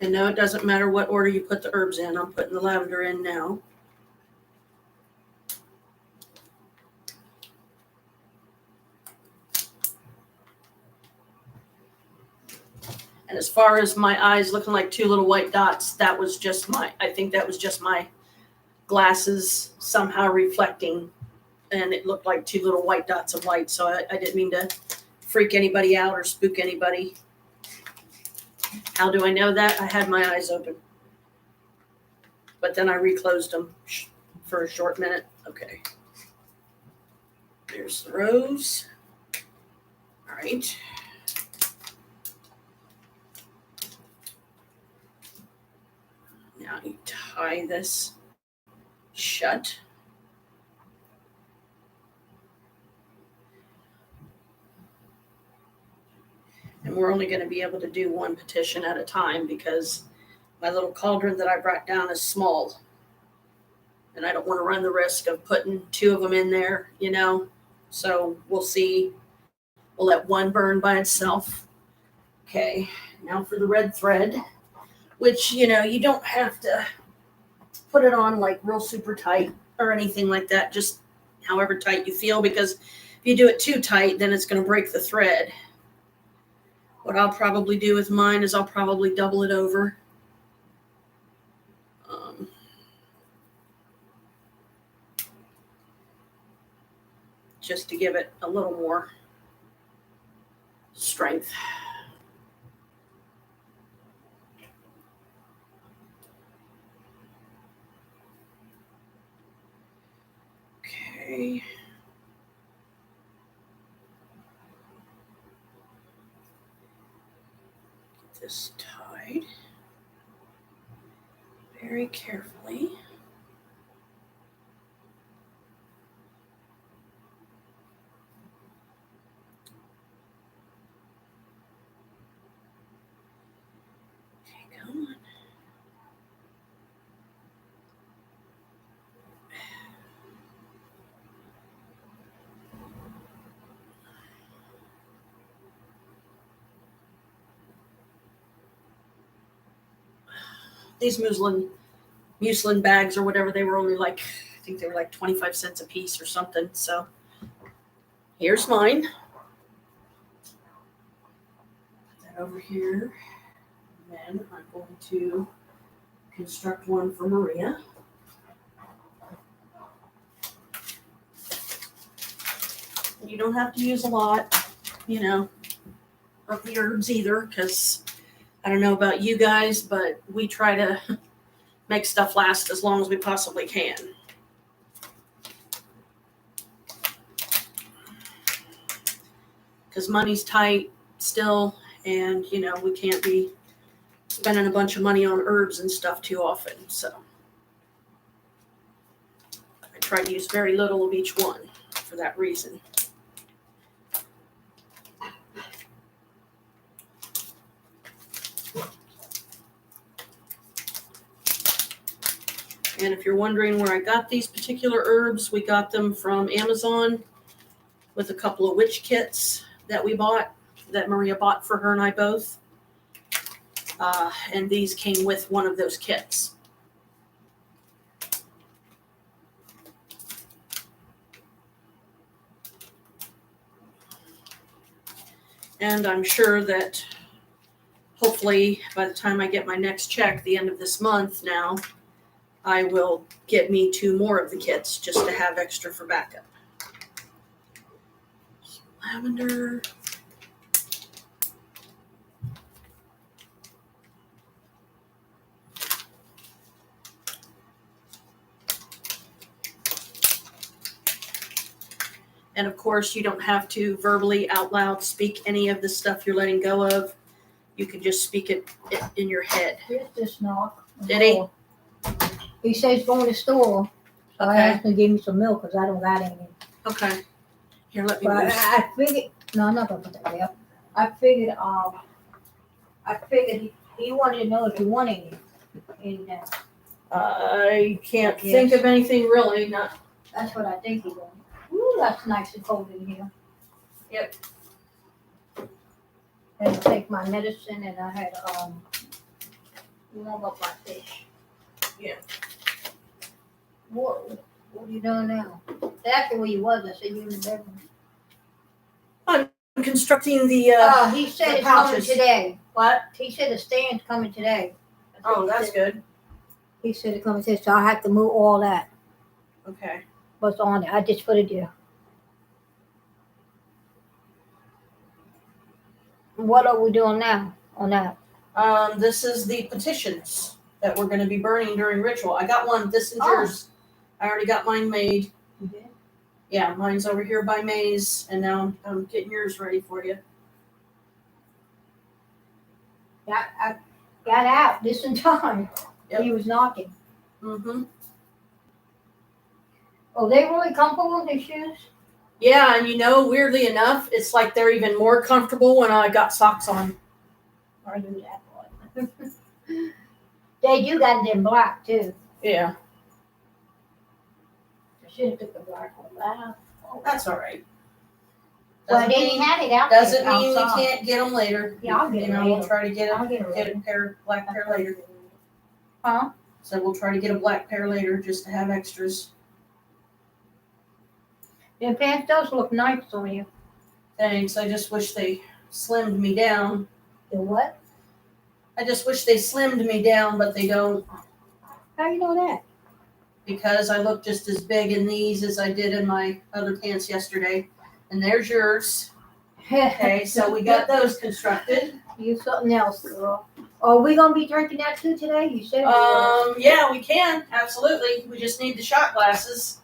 Speaker 1: And no, it doesn't matter what order you put the herbs in. I'm putting the lavender in now. And as far as my eyes looking like 2 little white dots, I think that was just my glasses somehow reflecting. And it looked like 2 little white dots of light. So I didn't mean to freak anybody out or spook anybody. How do I know that? I had my eyes open. But then I reclosed them for a short minute. Okay. There's the rose. All right. Now you tie this shut. And we're only going to be able to do 1 petition at a time because my little cauldron that I brought down is small. And I don't want to run the risk of putting 2 of them in there, So we'll see. We'll let 1 burn by itself. Okay, now for the red thread, which, you don't have to put it on like real super tight. or anything like that, just however tight you feel, because if you do it too tight, then it's going to break the thread. What I'll probably do with mine is I'll probably double it over. Just to give it a little more strength. Okay. Get this tied very carefully. Okay, come on. These muslin bags or whatever, they were only like, I think they were like 25 cents a piece or something. So here's mine. Put that over here. And then I'm going to construct one for Maria. You don't have to use a lot, of the herbs either, because I don't know about you guys, but we try to make stuff last as long as we possibly can. Because money's tight still, and, we can't be spending a bunch of money on herbs and stuff too often. So I try to use very little of each one for that reason. And if you're wondering where I got these particular herbs, we got them from Amazon with a couple of witch kits that we bought, that Maria bought for her and I both. And these came with one of those kits. And I'm sure that hopefully by the time I get my next check, the end of this month now, I will get me 2 more of the kits just to have extra for backup. Lavender. And of course, you don't have to verbally out loud speak any of the stuff you're letting go of. You can just speak it in your head.
Speaker 2: Here's this knock.
Speaker 1: Did he?
Speaker 2: He says he's going to the store. So I asked him to give me some milk because I don't got any.
Speaker 1: Okay. Here, let me
Speaker 2: But
Speaker 1: move.
Speaker 2: I figured, no, I'm not going to put that there. I figured he wanted to know if you want any. And,
Speaker 1: I can't think of anything really. Not.
Speaker 2: that's what I think he wanted. Ooh, that's nice and cold in here.
Speaker 1: Yep.
Speaker 2: And I take my medicine and I had warm up my fish.
Speaker 1: Yeah.
Speaker 2: Whoa, what are you doing now? That's where you was. I said you in the bedroom.
Speaker 1: I'm constructing the
Speaker 2: He said
Speaker 1: the
Speaker 2: it's coming
Speaker 1: pouches.
Speaker 2: today.
Speaker 1: What?
Speaker 2: He said the stand's coming today.
Speaker 1: Oh, that's good.
Speaker 2: He said it's coming today, so I have to move all that.
Speaker 1: Okay.
Speaker 2: What's on it? I just put it there. What are we doing now on that?
Speaker 1: This is the petitions that we're going to be burning during ritual. I got one. This is yours. I already got mine made.
Speaker 2: You did?
Speaker 1: Yeah, mine's over here by Maze, and now I'm getting yours ready for you.
Speaker 2: I got out just in time.
Speaker 1: Yep.
Speaker 2: He was knocking.
Speaker 1: Mm-hmm.
Speaker 2: Oh, they really comfortable, these shoes?
Speaker 1: Yeah, and weirdly enough, it's like they're even more comfortable when I got socks on.
Speaker 2: I knew that one. They do got it in black, too.
Speaker 1: Yeah.
Speaker 2: I should have took the black one.
Speaker 1: That's all right.
Speaker 2: Well, they didn't have it out
Speaker 1: Doesn't
Speaker 2: there.
Speaker 1: mean we
Speaker 2: outside.
Speaker 1: can't get them later.
Speaker 2: Yeah, I'll get it
Speaker 1: We'll
Speaker 2: later.
Speaker 1: try to get
Speaker 2: I'll get it
Speaker 1: a
Speaker 2: later.
Speaker 1: black pair later.
Speaker 2: Huh?
Speaker 1: So we'll try to get a black pair later just to have extras.
Speaker 2: Your pants does look nice on you.
Speaker 1: Thanks. I just wish they slimmed me down.
Speaker 2: The what?
Speaker 1: I just wish they slimmed me down, but they don't,
Speaker 2: How you know that?
Speaker 1: because I look just as big in these as I did in my other pants yesterday. And there's yours. Okay, so we got those constructed.
Speaker 2: You something else, girl. Are we gonna be drinking that too today? You said we were.
Speaker 1: Yeah, we can. Absolutely. We just need the shot glasses.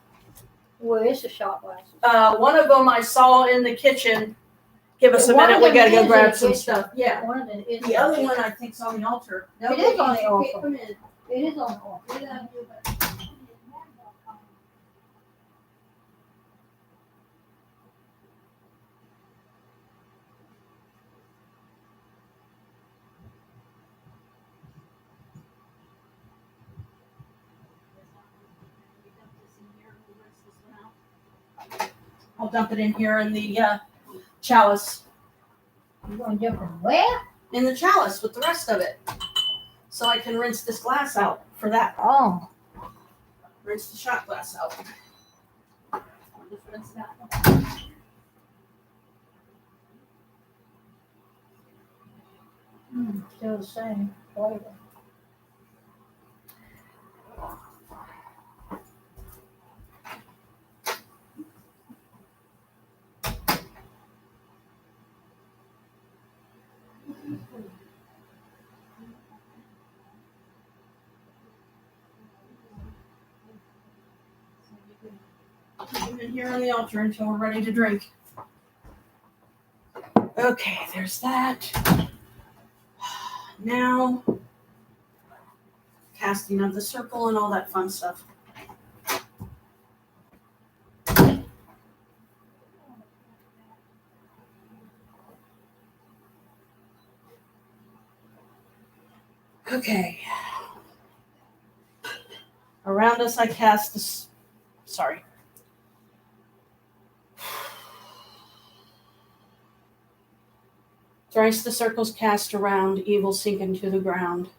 Speaker 2: Where is the shot glasses?
Speaker 1: One of them I saw in the kitchen. Give us a
Speaker 2: One
Speaker 1: minute.
Speaker 2: of
Speaker 1: We
Speaker 2: them
Speaker 1: gotta go
Speaker 2: is
Speaker 1: grab
Speaker 2: in the
Speaker 1: some
Speaker 2: kitchen.
Speaker 1: stuff. Yeah.
Speaker 2: One of them is.
Speaker 1: The other one I think's on the altar. No,
Speaker 2: It is on the
Speaker 1: you
Speaker 2: altar.
Speaker 1: can't come in.
Speaker 2: It is on the altar.
Speaker 1: I'll dump it in here in the chalice.
Speaker 2: You gonna jump in where?
Speaker 1: In the chalice with the rest of it. So I can rinse this glass out for that.
Speaker 2: Oh.
Speaker 1: Rinse the shot glass out. Just rinse that one.
Speaker 2: Still the same flavor.
Speaker 1: Keep them in here on the altar until we're ready to drink. Okay, there's that. Now, casting of the circle and all that fun stuff. Okay. Around us I cast this. Sorry. Thrice the circles cast around, evil sink into the ground.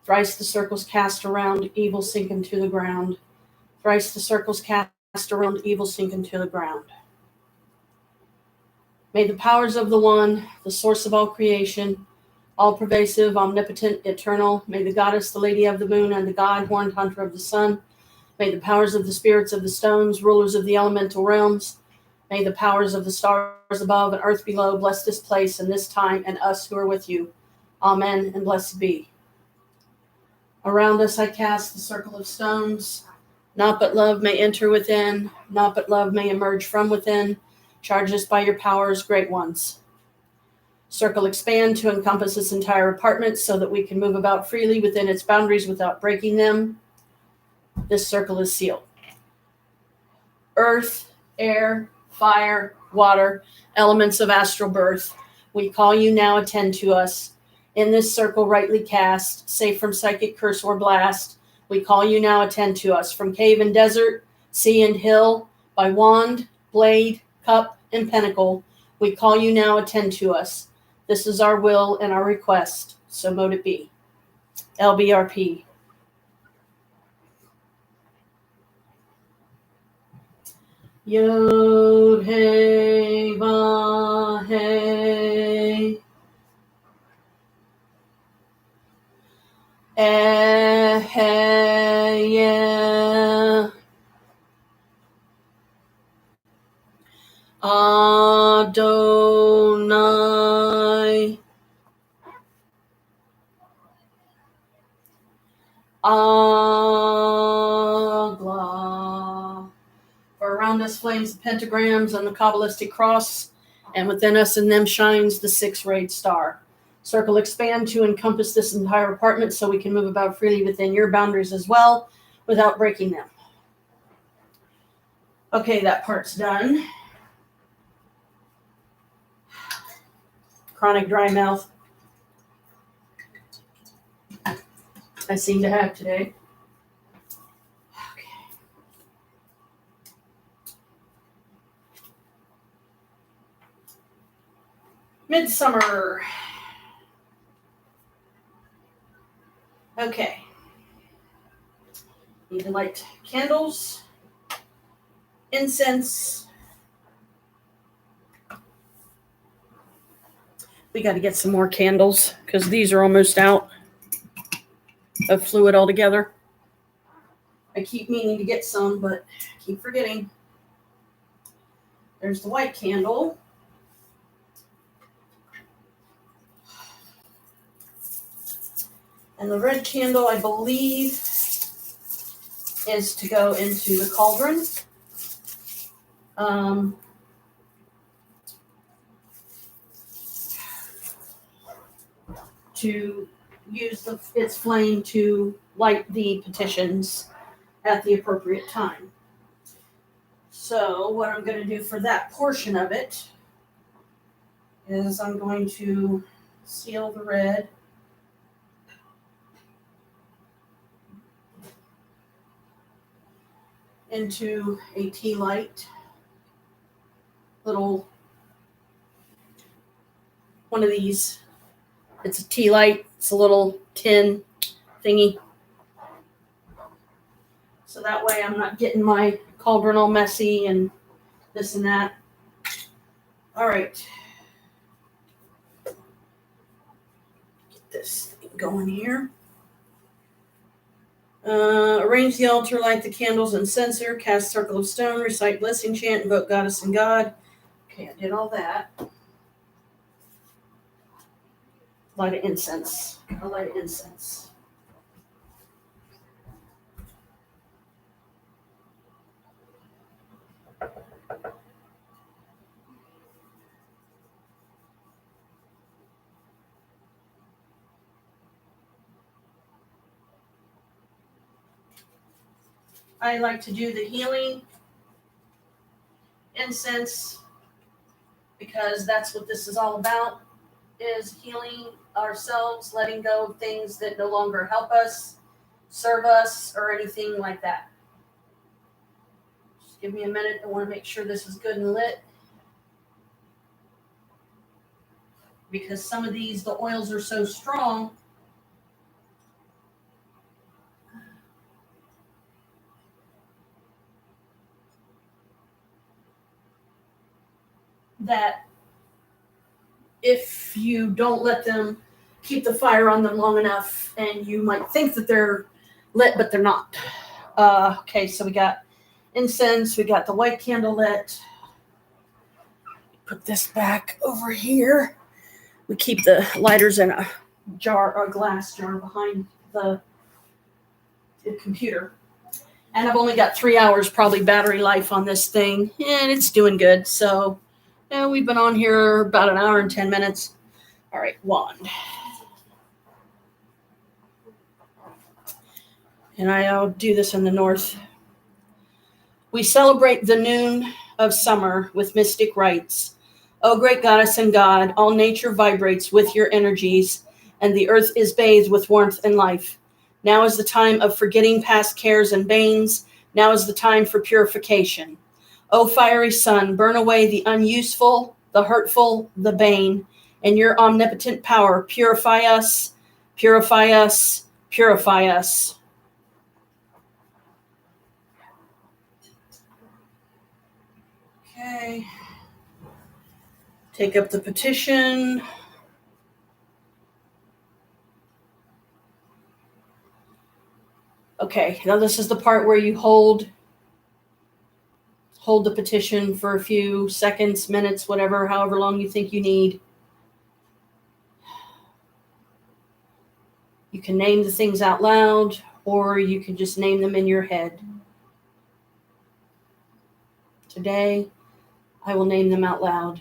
Speaker 1: Thrice the circles cast around, evil sink into the ground. Thrice the circles cast around, evil sink into the ground. May the powers of the One, the source of all creation, all pervasive, omnipotent, eternal, may the goddess, the lady of the moon, and the god, horned hunter of the sun, may the powers of the spirits of the stones, rulers of the elemental realms, may the powers of the stars above and earth below bless this place and this time and us who are with you. Amen and blessed be. Around us I cast the circle of stones. Naught but love may enter within. Naught but love may emerge from within. Charge us by your powers, great ones. Circle expand to encompass this entire apartment so that we can move about freely within its boundaries without breaking them. This circle is sealed. Earth, air, fire, water, elements of astral birth, we call you now, attend to us. In this circle rightly cast, safe from psychic curse or blast, we call you now, attend to us. From cave and desert, sea and hill, by wand, blade, cup, and pentacle, we call you now, attend to us. This is our will and our request, so mote it be. LBRP. Yod Hey Va Hey Hey Yeah Adonai Agla. For around us flames the pentagrams and the Kabbalistic cross, and within us and them shines the six-rayed star. Circle expand to encompass this entire apartment so we can move about freely within your boundaries as well without breaking them. Okay, that part's done. Chronic dry mouth. I seem to have today. Okay. Midsummer. Okay. Need to light candles. incense. We got to get some more candles because these are almost out of fluid altogether. I keep meaning to get some, but I keep forgetting. There's the white candle. And the red candle, I believe, is to go into the cauldron. To use its flame to light the petitions at the appropriate time. So what I'm going to do for that portion of it is I'm going to seal the red into a tea light, little one of these. It's a tea light. It's a little tin thingy. So that way I'm not getting my cauldron all messy and this and that. All right. Get this thing going here. Arrange the altar, light the candles and censer, cast circle of stone, recite blessing chant, invoke goddess and God. Okay, I did all that. Light of incense. A light of incense. I like to do the healing incense because that's what this is all about, is healing ourselves, letting go of things that no longer help us, serve us, or anything like that. Just give me a minute. I want to make sure this is good and lit because some of these, the oils are so strong that if you don't let them keep the fire on them long enough, and you might think that they're lit, but they're not. Okay, so we got incense, we got the white candle lit. Put this back over here. We keep the lighters in a jar or a glass jar behind the computer. And I've only got 3 hours probably battery life on this thing, and it's doing good. So we've been on here about an hour and 10 minutes. All right, wand. And I'll do this in the north. We celebrate the noon of summer with mystic rites. O great goddess and God, all nature vibrates with your energies, and the earth is bathed with warmth and life. Now is the time of forgetting past cares and banes. Now is the time for purification. O fiery sun, burn away the unuseful, the hurtful, the bane. In your omnipotent power, purify us, purify us, purify us. Okay. Take up the petition. Okay, now this is the part where you hold the petition for a few seconds, minutes, whatever, however long you think you need. You can name the things out loud, or you can just name them in your head. Today, I will name them out loud.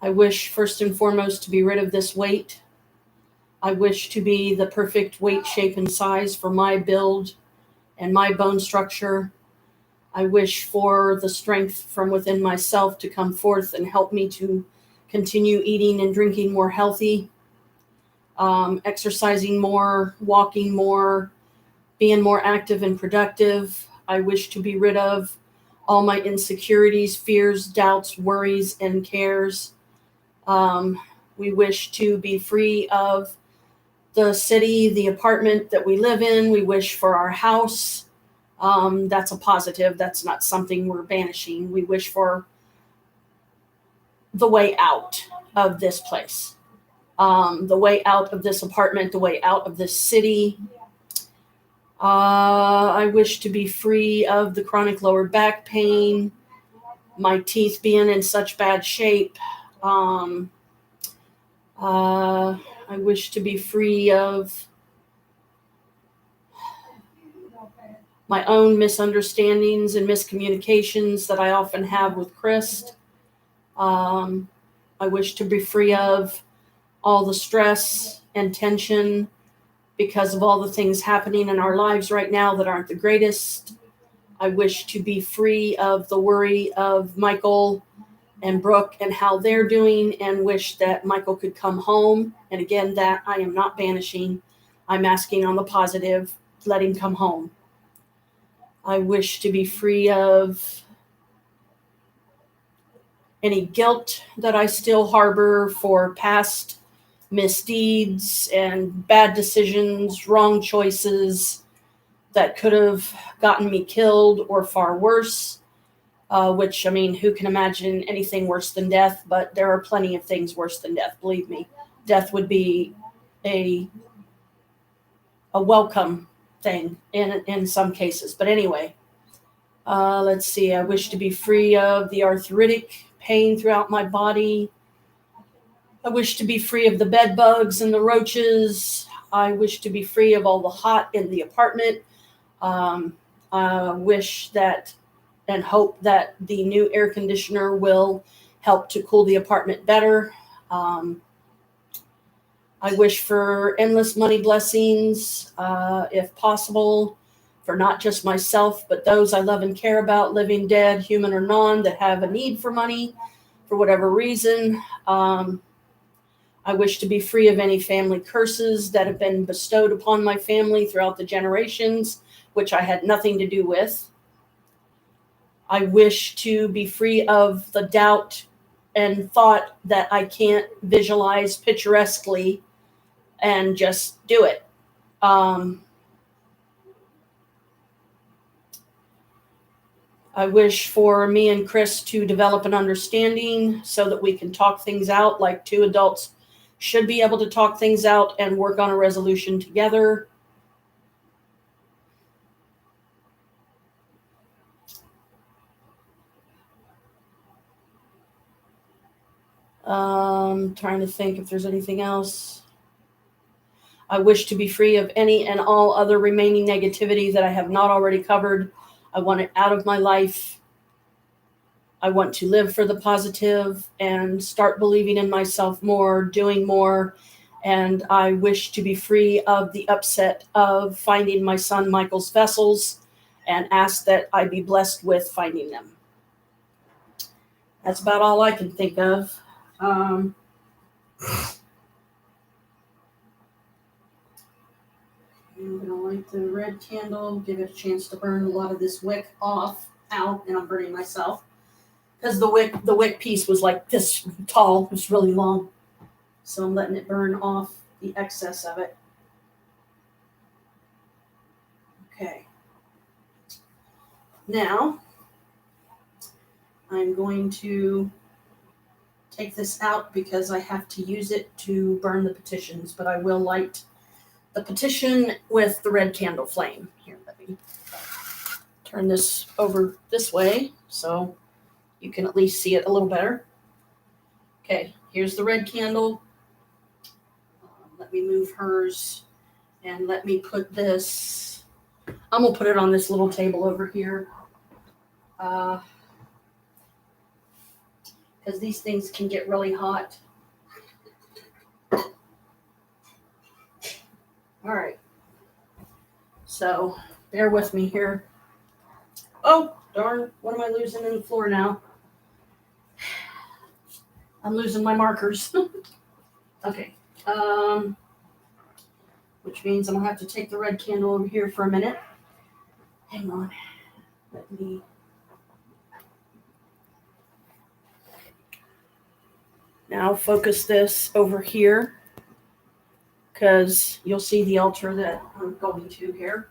Speaker 1: I wish, first and foremost, to be rid of this weight. I wish to be the perfect weight, shape, and size for my build and my bone structure. I wish for the strength from within myself to come forth and help me to continue eating and drinking more healthy, exercising more, walking more, being more active and productive. I wish to be rid of all my insecurities, fears, doubts, worries, and cares. We wish to be free of the city, the apartment that we live in. We wish for our house. That's a positive. That's not something we're banishing. We wish for the way out of this place, the way out of this apartment, the way out of this city. I wish to be free of the chronic lower back pain, my teeth being in such bad shape. I wish to be free of my own misunderstandings and miscommunications that I often have with Chris. I wish to be free of all the stress and tension because of all the things happening in our lives right now that aren't the greatest. I wish to be free of the worry of Michael and Brooke and how they're doing, and wish that Michael could come home. And again, that I am not banishing. I'm asking on the positive, let him come home. I wish to be free of any guilt that I still harbor for past misdeeds and bad decisions, wrong choices that could have gotten me killed or far worse. Which, I mean, who can imagine anything worse than death? But there are plenty of things worse than death, believe me. Death would be a welcome thing in some cases. But anyway, let's see. I wish to be free of the arthritic pain throughout my body. I wish to be free of the bed bugs and the roaches. I wish to be free of all the hot in the apartment. I wish that and hope that the new air conditioner will help to cool the apartment better. I wish for endless money blessings, if possible, for not just myself, but those I love and care about, living, dead, human or non, that have a need for money for whatever reason. I wish to be free of any family curses that have been bestowed upon my family throughout the generations, which I had nothing to do with. I wish to be free of the doubt and thought that I can't visualize picturesquely and just do it. I wish for me and Chris to develop an understanding so that we can talk things out like two adults should be able to talk things out and work on a resolution together. Trying to think if there's anything else. I wish to be free of any and all other remaining negativity that I have not already covered. I want it out of my life. I want to live for the positive and start believing in myself more, doing more. And I wish to be free of the upset of finding my son Michael's vessels, and ask that I be blessed with finding them. That's about all I can think of. I'm going to light the red candle, give it a chance to burn a lot of this wick out, and I'm burning myself. Because the wick piece was like this tall, it was really long. So I'm letting it burn off the excess of it. Okay. Now, I'm going to take this out because I have to use it to burn the petitions, but I will light the petition with the red candle flame. Here, let me turn this over this way so you can at least see it a little better. Okay, here's the red candle. Let me move hers and let me put this, I'm going to put it on this little table over here. Because these things can get really hot. All right. So bear with me here. Oh, darn. What am I losing in the floor now? I'm losing my markers. Okay. Which means I'm going to have to take the red candle over here for a minute. Hang on. Let me... Now focus this over here, because you'll see the altar that I'm going to here.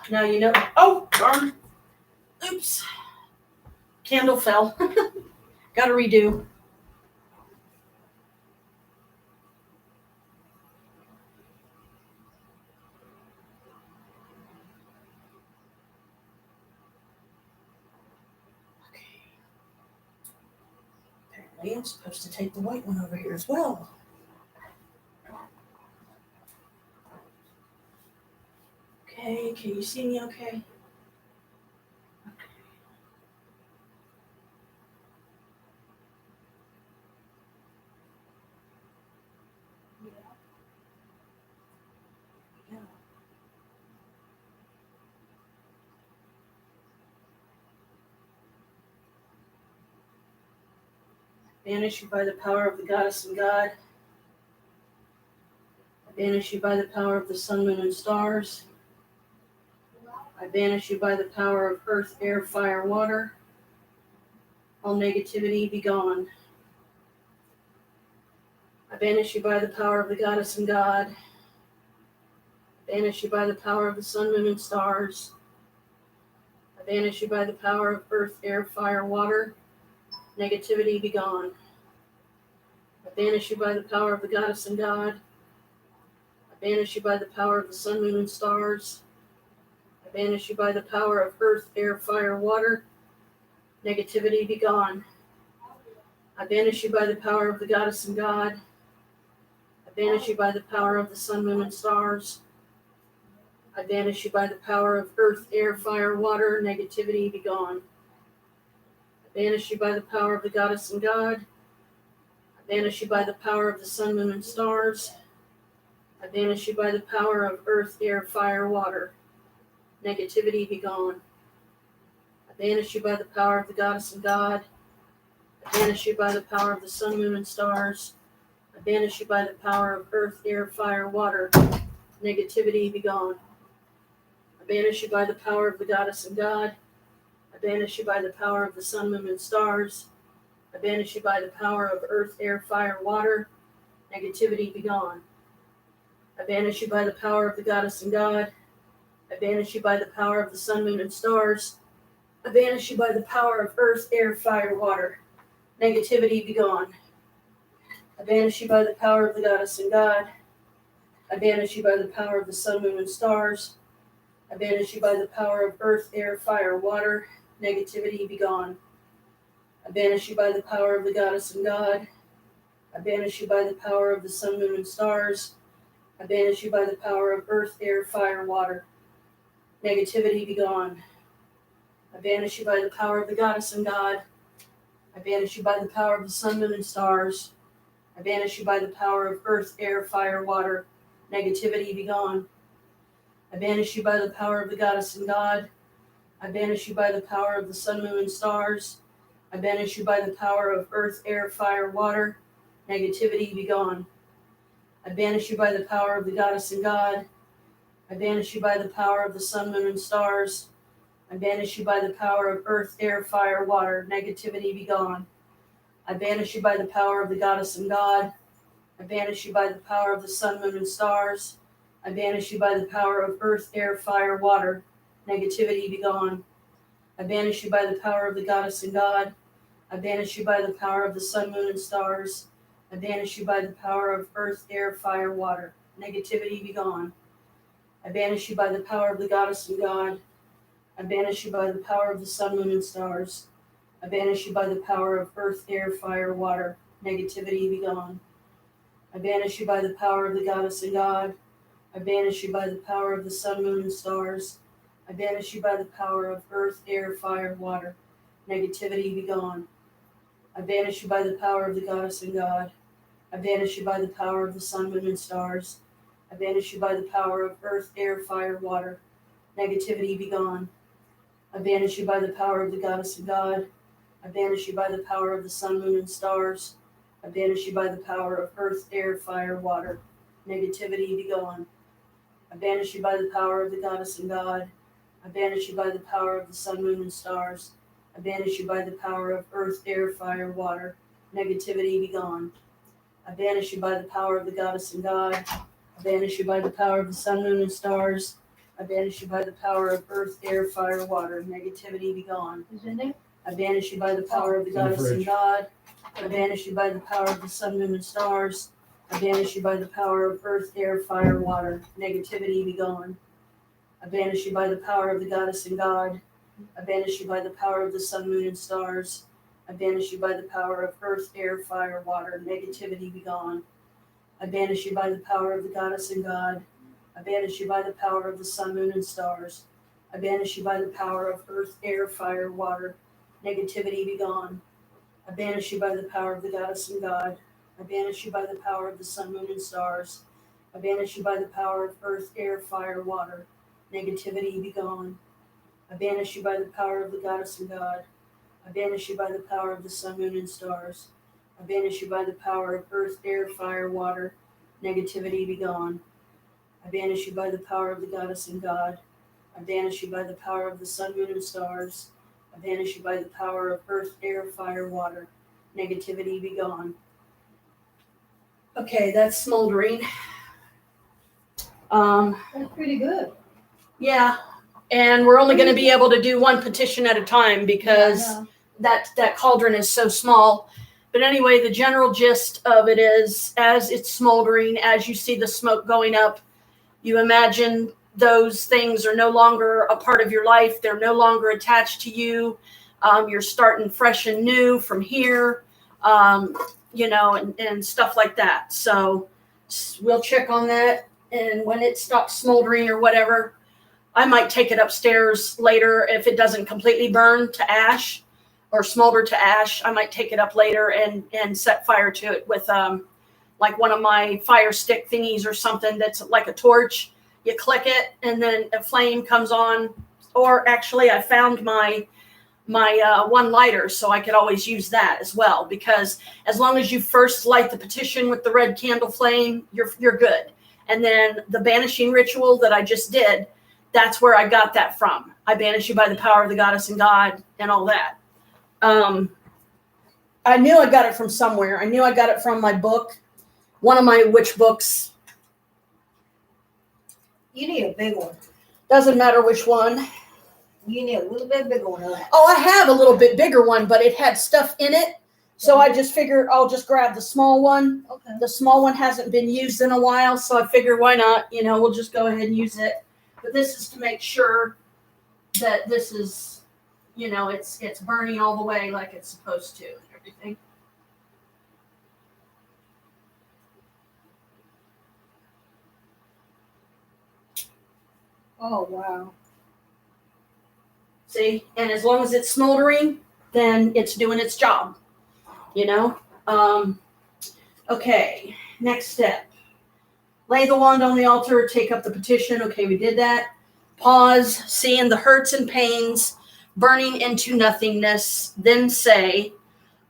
Speaker 1: Now you know. Oh, darn. Oops. Candle fell. Gotta redo. Okay. Apparently, I'm supposed to take the white one over here as well. Okay, can you see me okay? Yeah. Banish you by the power of the goddess and God. I banish you by the power of the sun, moon, and stars. I banish you by the power of earth, air, fire, water. All negativity be gone. I banish you by the power of the goddess and God. I banish you by the power of the sun, moon, and stars. I banish you by the power of earth, air, fire, water. Negativity be gone. I banish you by the power of the goddess and God. I banish you by the power of the sun, moon, and stars. I banish you by the power of earth, air, fire, water. Negativity be gone. I banish you by the power of the goddess and God. I banish you by the power of the sun, moon, and stars. I banish you by the power of earth, air, fire, water. Negativity be gone. I banish you by the power of the goddess and God. I banish you by the power of the sun, moon, and stars. I banish you by the power of earth, air, fire, water. Negativity be gone. I banish you by the power of the goddess and God. I banish you by the power of the sun, moon, and stars. I banish you by the power of earth, air, fire, water. Negativity be gone. I banish you by the power of the goddess and God. I banish you by the power of the sun, moon, and stars. I banish you by the power of earth, air, fire, water. Negativity be gone. I banish you by the power of the goddess and God. I banish you by the power of the sun, moon, and stars. I banish you by the power of earth, air, fire, water. Negativity be gone. I banish you by the power of the goddess and God. I banish you by the power of the sun, moon, and stars. I banish you by the power of earth, air, fire, water. Negativity be gone. I banish you by the power of the goddess and God. I banish you by the power of the sun, moon, and stars. I banish you by the power of earth, air, fire, water. Negativity be gone. I banish you by the power of the goddess and God. I banish you by the power of the sun, moon, and stars. I banish you by the power of earth, air, fire, water. Negativity be gone. I banish you by the power of the goddess and God. I banish you by the power of the sun, moon, and stars. I banish you by the power of earth, air, fire, water. Negativity be gone. I banish you by the power of the goddess and God. I banish you by the power of the sun, moon, and stars. I banish you by the power of earth, air, fire, water. Negativity be gone. I banish you by the power of the goddess and God. I banish you by the power of the sun, moon, and stars. I banish you by the power of earth, air, fire, water. Negativity be gone. I banish you by the power of the goddess and God. I banish you by the power of the sun, moon, and stars. I banish you by the power of earth, air, fire, water. Negativity be gone. I banish you by the power of the goddess and God. I banish you by the power of the sun, moon, and stars. I banish you by the power of earth, air, fire, water. Negativity be gone. I banish you by the power of the goddess and God. I banish you by the power of the sun, moon, and stars. I banish you by the power of earth, air, fire, water. Negativity be gone. I banish you by the power of the goddess and God. I banish you by the power of the sun, moon, and stars. I banish you by the power of earth, air, fire, water. Negativity be gone. I banish you by the power of the goddess and God. I banish you by the power of the sun, moon, and stars. I banish you by the power of earth, air, fire, water. Negativity be gone. I banish you by the power of the goddess and God. I banish you by the power of the sun, moon, and stars. I banish you by the power of earth, air, fire, water. Negativity be gone. I banish you by the power of the goddess and God. I banish you by the power of the sun, moon, and stars. I banish you by the power of earth, air, fire, water. Negativity be gone.
Speaker 2: Is in there?
Speaker 1: I banish you by the power of the
Speaker 4: In the
Speaker 1: goddess and
Speaker 4: fridge.
Speaker 1: God. I banish you by the power of the sun, moon, and stars. I banish you by the power of earth, air, fire, water. Negativity be gone. I banish you by the power of the goddess and God. I banish you by the power of the sun, moon, and stars. I banish you by the power of earth, air, fire, water. Negativity be gone. I banish you by the power of the goddess and God. I banish you by the power of the sun, moon, and stars. I banish you by the power of earth, air, fire, water. Negativity be gone. I banish you by the power of the goddess and God. I banish you by the power of the sun, moon, and stars. I banish you by the power of earth, air, fire, water. Negativity be gone. I banish you by the power of the goddess and God. I banish you by the power of the sun, moon, and stars. I banish you by the power of earth, air, fire, water. Negativity be gone. I banish you by the power of the goddess and God. I banish you by the power of the sun, moon, and stars. I banish you by the power of earth, air, fire, water. Negativity be gone. Okay, that's smoldering.
Speaker 2: That's pretty good.
Speaker 1: Yeah, and we're only going to be able to do one petition at a time because
Speaker 2: Yeah, I know.
Speaker 1: that cauldron is so small. But anyway, the general gist of it is, as it's smoldering, as you see the smoke going up, you imagine those things are no longer a part of your life. They're no longer attached to you. You're starting fresh and new from here, and stuff like that. So we'll check on that. And when it stops smoldering or whatever, I might take it upstairs later if it doesn't completely burn to ash or smolder to ash. I might take it up later and set fire to it with like one of my fire stick thingies or something that's like a torch. You click it and then a flame comes on. Or actually, I found my one lighter, so I could always use that as well. Because as long as you first light the petition with the red candle flame, you're good. And then the banishing ritual that I just did, that's where I got that from. I banish you by the power of the goddess and God and all that. I knew I got it from somewhere. I knew I got it from my book, one of my witch books.
Speaker 2: You need a big one.
Speaker 1: Doesn't matter which one.
Speaker 2: You need a little bit bigger one of that.
Speaker 1: Oh, I have a little bit bigger one, but it had stuff in it. So I just figured I'll just grab the small one.
Speaker 2: Okay.
Speaker 1: The small one hasn't been used in a while, so I figured why not? We'll just go ahead and use it. But this is to make sure that this is, it's burning all the way like it's supposed to and everything.
Speaker 2: Oh, wow.
Speaker 1: See? And as long as it's smoldering, then it's doing its job. Okay, next step. Lay the wand on the altar, take up the petition. Okay, we did that. Pause, seeing the hurts and pains burning into nothingness. Then say,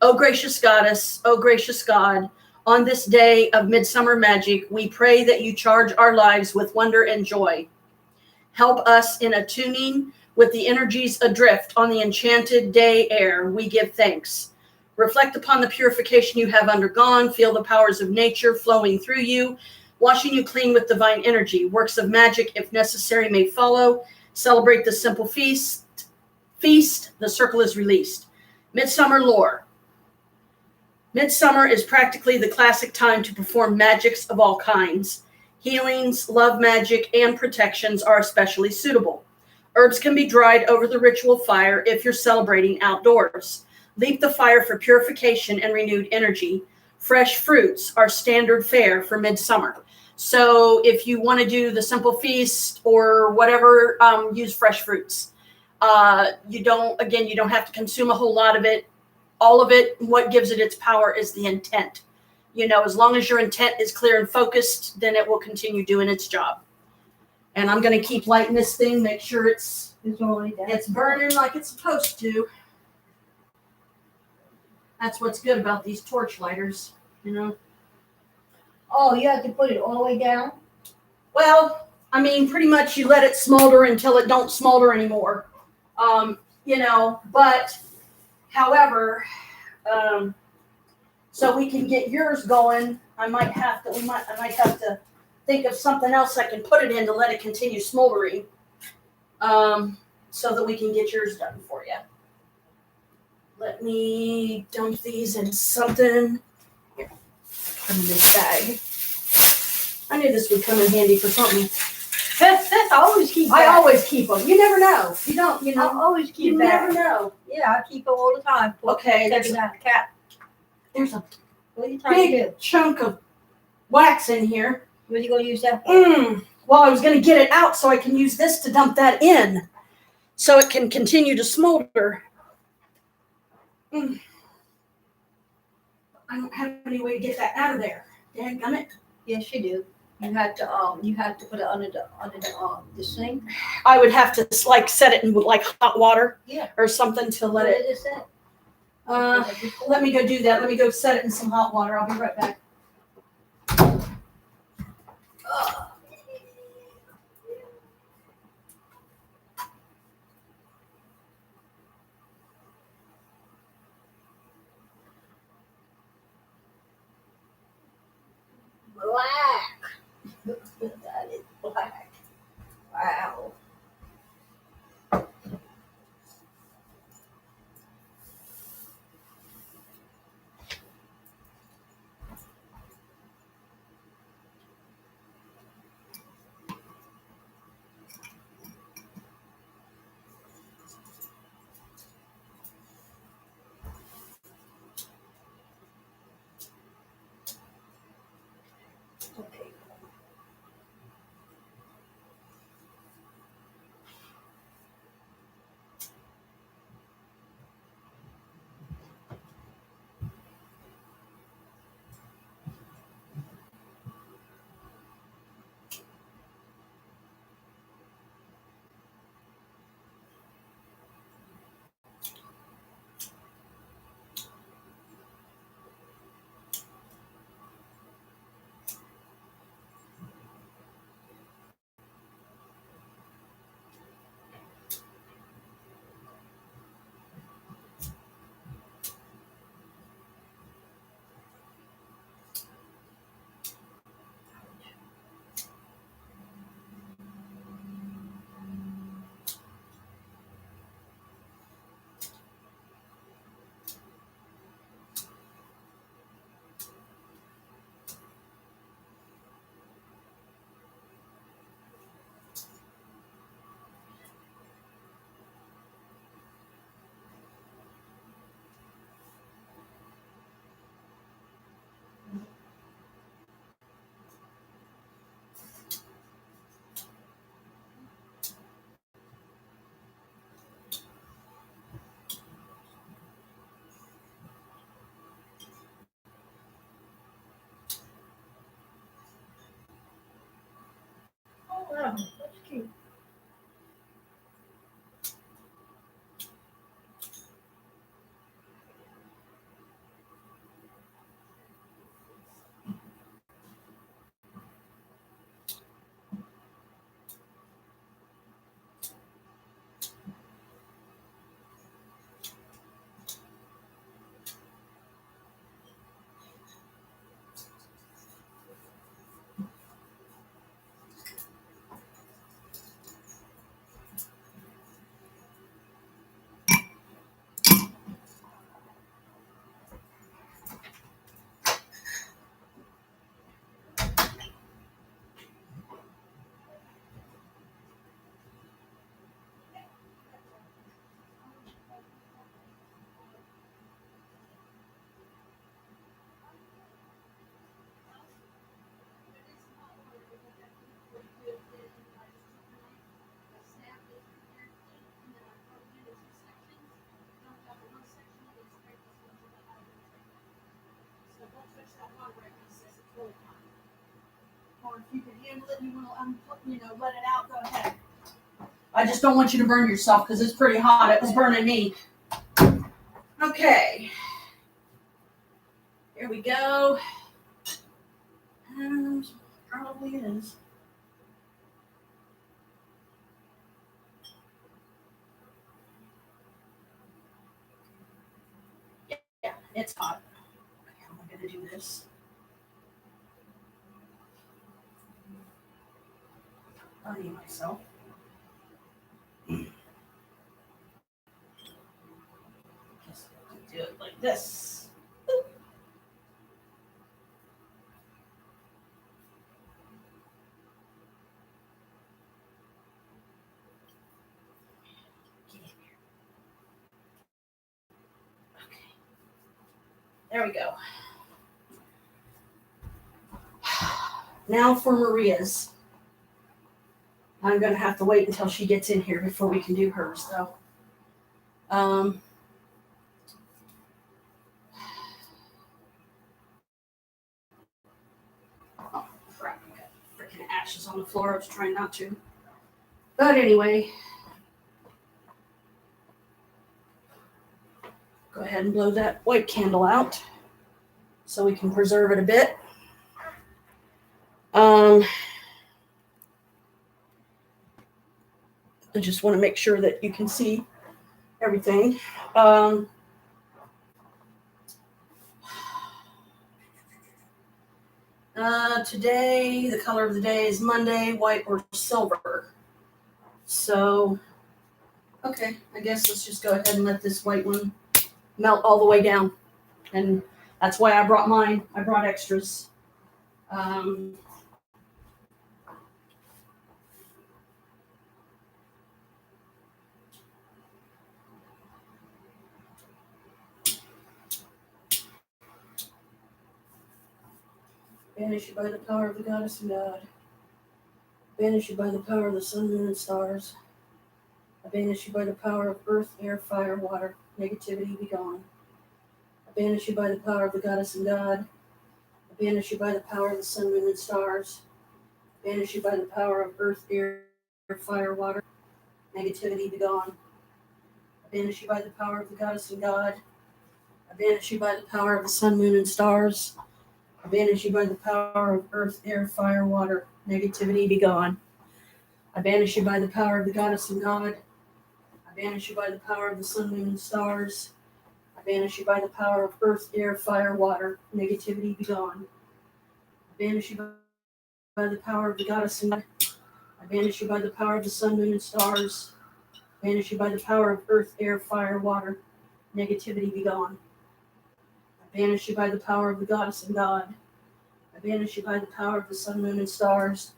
Speaker 1: "O gracious goddess, O gracious God, on this day of midsummer magic, we pray that you charge our lives with wonder and joy. Help us in attuning with the energies adrift on the enchanted day air. We give thanks. Reflect upon the purification you have undergone. Feel the powers of nature flowing through you, washing you clean with divine energy. Works of magic, if necessary, may follow. Celebrate the simple feast. The circle is released." Midsummer lore. Midsummer is practically the classic time to perform magics of all kinds. Healings, love magic, and protections are especially suitable. Herbs can be dried over the ritual fire if you're celebrating outdoors. Leap the fire for purification and renewed energy. Fresh fruits are standard fare for midsummer. So if you want to do the simple feast or whatever, use fresh fruits. You don't have to consume a whole lot of it. All of it, what gives it its power is the intent. As long as your intent is clear and focused, then it will continue doing its job. And I'm going to keep lighting this thing, make sure it's burning like it's supposed to. That's what's good about these torch lighters,
Speaker 2: Oh, you have to put it all the way down?
Speaker 1: Well, pretty much you let it smolder until it don't smolder anymore. But however, so we can get yours going, I might have to think of something else I can put it in to let it continue smoldering. so that we can get yours done for you. Let me dump these in something. Here, put them in this bag. I knew this would come in handy for something.
Speaker 2: I always keep
Speaker 1: I
Speaker 2: that.
Speaker 1: always keep them. You never know. You don't, you
Speaker 2: I
Speaker 1: know.
Speaker 2: always keep
Speaker 1: You
Speaker 2: that.
Speaker 1: never know.
Speaker 2: Yeah, I keep them all the time.
Speaker 1: Okay,
Speaker 2: Taking out cat.
Speaker 1: there's a
Speaker 2: What are you trying to do?
Speaker 1: big chunk of wax in here.
Speaker 2: What are you going to use that for?
Speaker 1: Well, I was going to get it out so I can use this to dump that in so it can continue to smolder. I don't have any way to get that out of there. Dadgummit.
Speaker 2: Yes, you do. You have to put it under the sink.
Speaker 1: I would have to like set it in like hot water,
Speaker 2: Yeah.
Speaker 1: or something to let
Speaker 2: What
Speaker 1: it.
Speaker 2: is it?
Speaker 1: Let me go do that. Let me go set it in some hot water. I'll be right back.
Speaker 2: Black. That is black. Wow. Okay. Oh wow, that's cute.
Speaker 1: Or if you can handle it, you want to, let it out. Go ahead. I just don't want you to burn yourself because it's pretty hot. It was burning me. Okay. Here we go. Probably is. Yeah, it's hot. Okay, how am I going to do this? Burning myself. do it like this. There we go. Now for Maria's. I'm going to have to wait until she gets in here before we can do hers, though. Oh, crap. I got freaking ashes on the floor. I was trying not to. But anyway, go ahead and blow that white candle out so we can preserve it a bit. I just want to make sure that you can see everything. Today, the color of the day is Monday, white or silver. So, okay, I guess let's just go ahead and let this white one melt all the way down. And that's why I brought mine. I brought extras. Banish you by the power of the goddess and God. Banish you by the power of the sun, moon, and stars. I banish you by the power of earth, air, fire, water. Negativity be gone. I banish you by the power of the goddess and God. I banish you by the power of the sun, moon, and stars. I banish you by the power of earth, air, fire, water. Negativity be gone. I banish you by the power of the goddess and God. I banish you by the power of the sun, moon, and stars. I banish you by the power of earth, air, fire, water. Negativity be gone. I banish you by the power of the goddess and God. I banish you by the power of the sun, moon, and stars. I banish you by the power of earth, air, fire, water. Negativity be gone. I banish you by the power of the goddess and God. I banish you by the power of the sun, moon, and stars. I banish you by the power of earth, air, fire, water. Negativity be gone. I banish you by the power of the goddess and God. I banish you by the power of the sun, moon, and stars.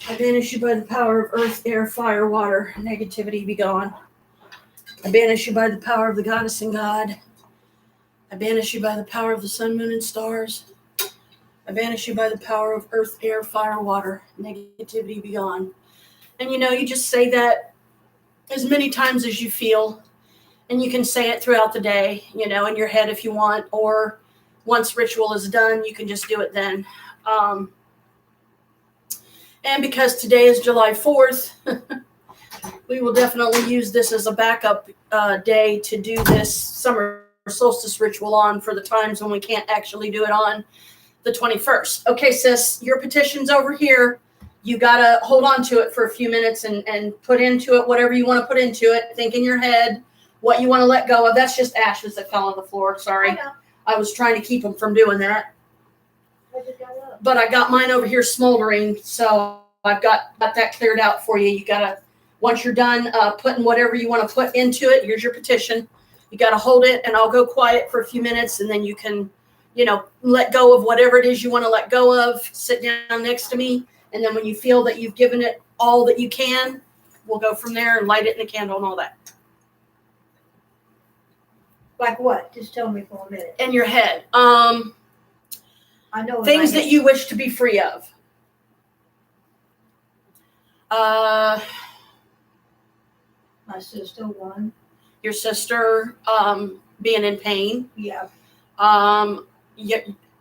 Speaker 1: I banish you by the power of earth, air, fire, water. Negativity be gone. I banish you by the power of the goddess and God. I banish you by the power of the sun, moon, and stars. I banish you by the power of earth, air, fire, water. Negativity be gone. And you just say that as many times as you feel. And you can say it throughout the day, in your head if you want, or once ritual is done, you can just do it then. And because today is July 4th, we will definitely use this as a backup day to do this summer solstice ritual on for the times when we can't actually do it on the 21st. Okay, sis, your petition's over here. You got to hold on to it for a few minutes and put into it whatever you want to put into it. Think in your head what you want to let go of. That's just ashes that fell on the floor. Sorry. I was trying to keep them from doing that. But I got mine over here smoldering, so I've got that cleared out for you. You got to, once you're done putting whatever you want to put into it, here's your petition. You got to hold it, and I'll go quiet for a few minutes, and then you can, let go of whatever it is you want to let go of. Sit down next to me, and then when you feel that you've given it all that you can, we'll go from there and light it in a candle and all that.
Speaker 2: Like what? Just tell me for a minute.
Speaker 1: In your head.
Speaker 2: I know
Speaker 1: things that you wish to be free of.
Speaker 2: My sister won.
Speaker 1: Your sister being in pain.
Speaker 2: Yeah.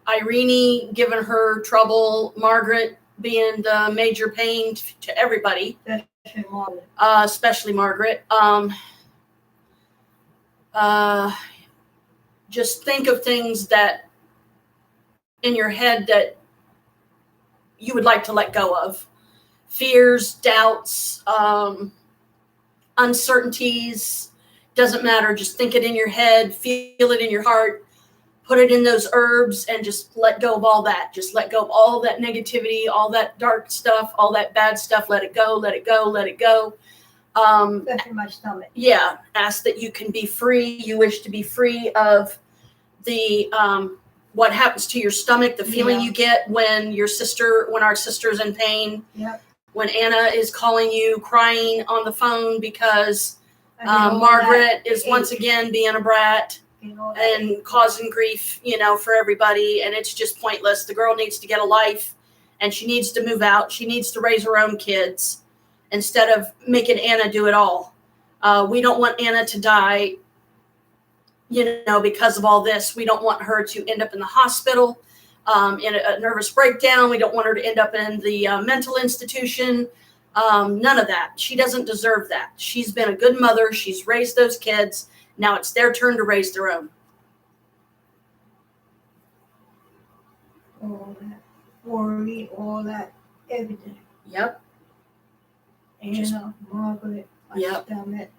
Speaker 1: Irene giving her trouble. Margaret being the major pain to everybody. Especially Margaret. Just think of things that in your head that you would like to let go of. Fears, doubts, uncertainties, doesn't matter. Just think it in your head, feel it in your heart, put it in those herbs, and just let go of all that. Just let go of all that negativity, all that dark stuff, all that bad stuff. Let it go, let it go, let it go.
Speaker 2: Especially my stomach.
Speaker 1: Yeah, ask that you can be free. You wish to be free of the what happens to your stomach, the feeling
Speaker 2: Yeah.
Speaker 1: you get when our sister's in pain.
Speaker 2: Yep.
Speaker 1: When Anna is calling you crying on the phone because
Speaker 2: I get all
Speaker 1: Margaret
Speaker 2: that
Speaker 1: is once again being a brat and causing grief, for everybody, and it's just pointless. The girl needs to get a life, and she needs to move out. She needs to raise her own kids instead of making Anna do it all. We don't want Anna to die, because of all this. We don't want her to end up in the hospital in a nervous breakdown. We don't want her to end up in the mental institution. None of that. She doesn't deserve that. She's been a good mother. She's raised those kids. Now it's their turn to raise their own.
Speaker 2: all that worry, all that everything.
Speaker 1: Yep.
Speaker 2: Anna, Margaret, my
Speaker 1: Yep.
Speaker 2: stomach.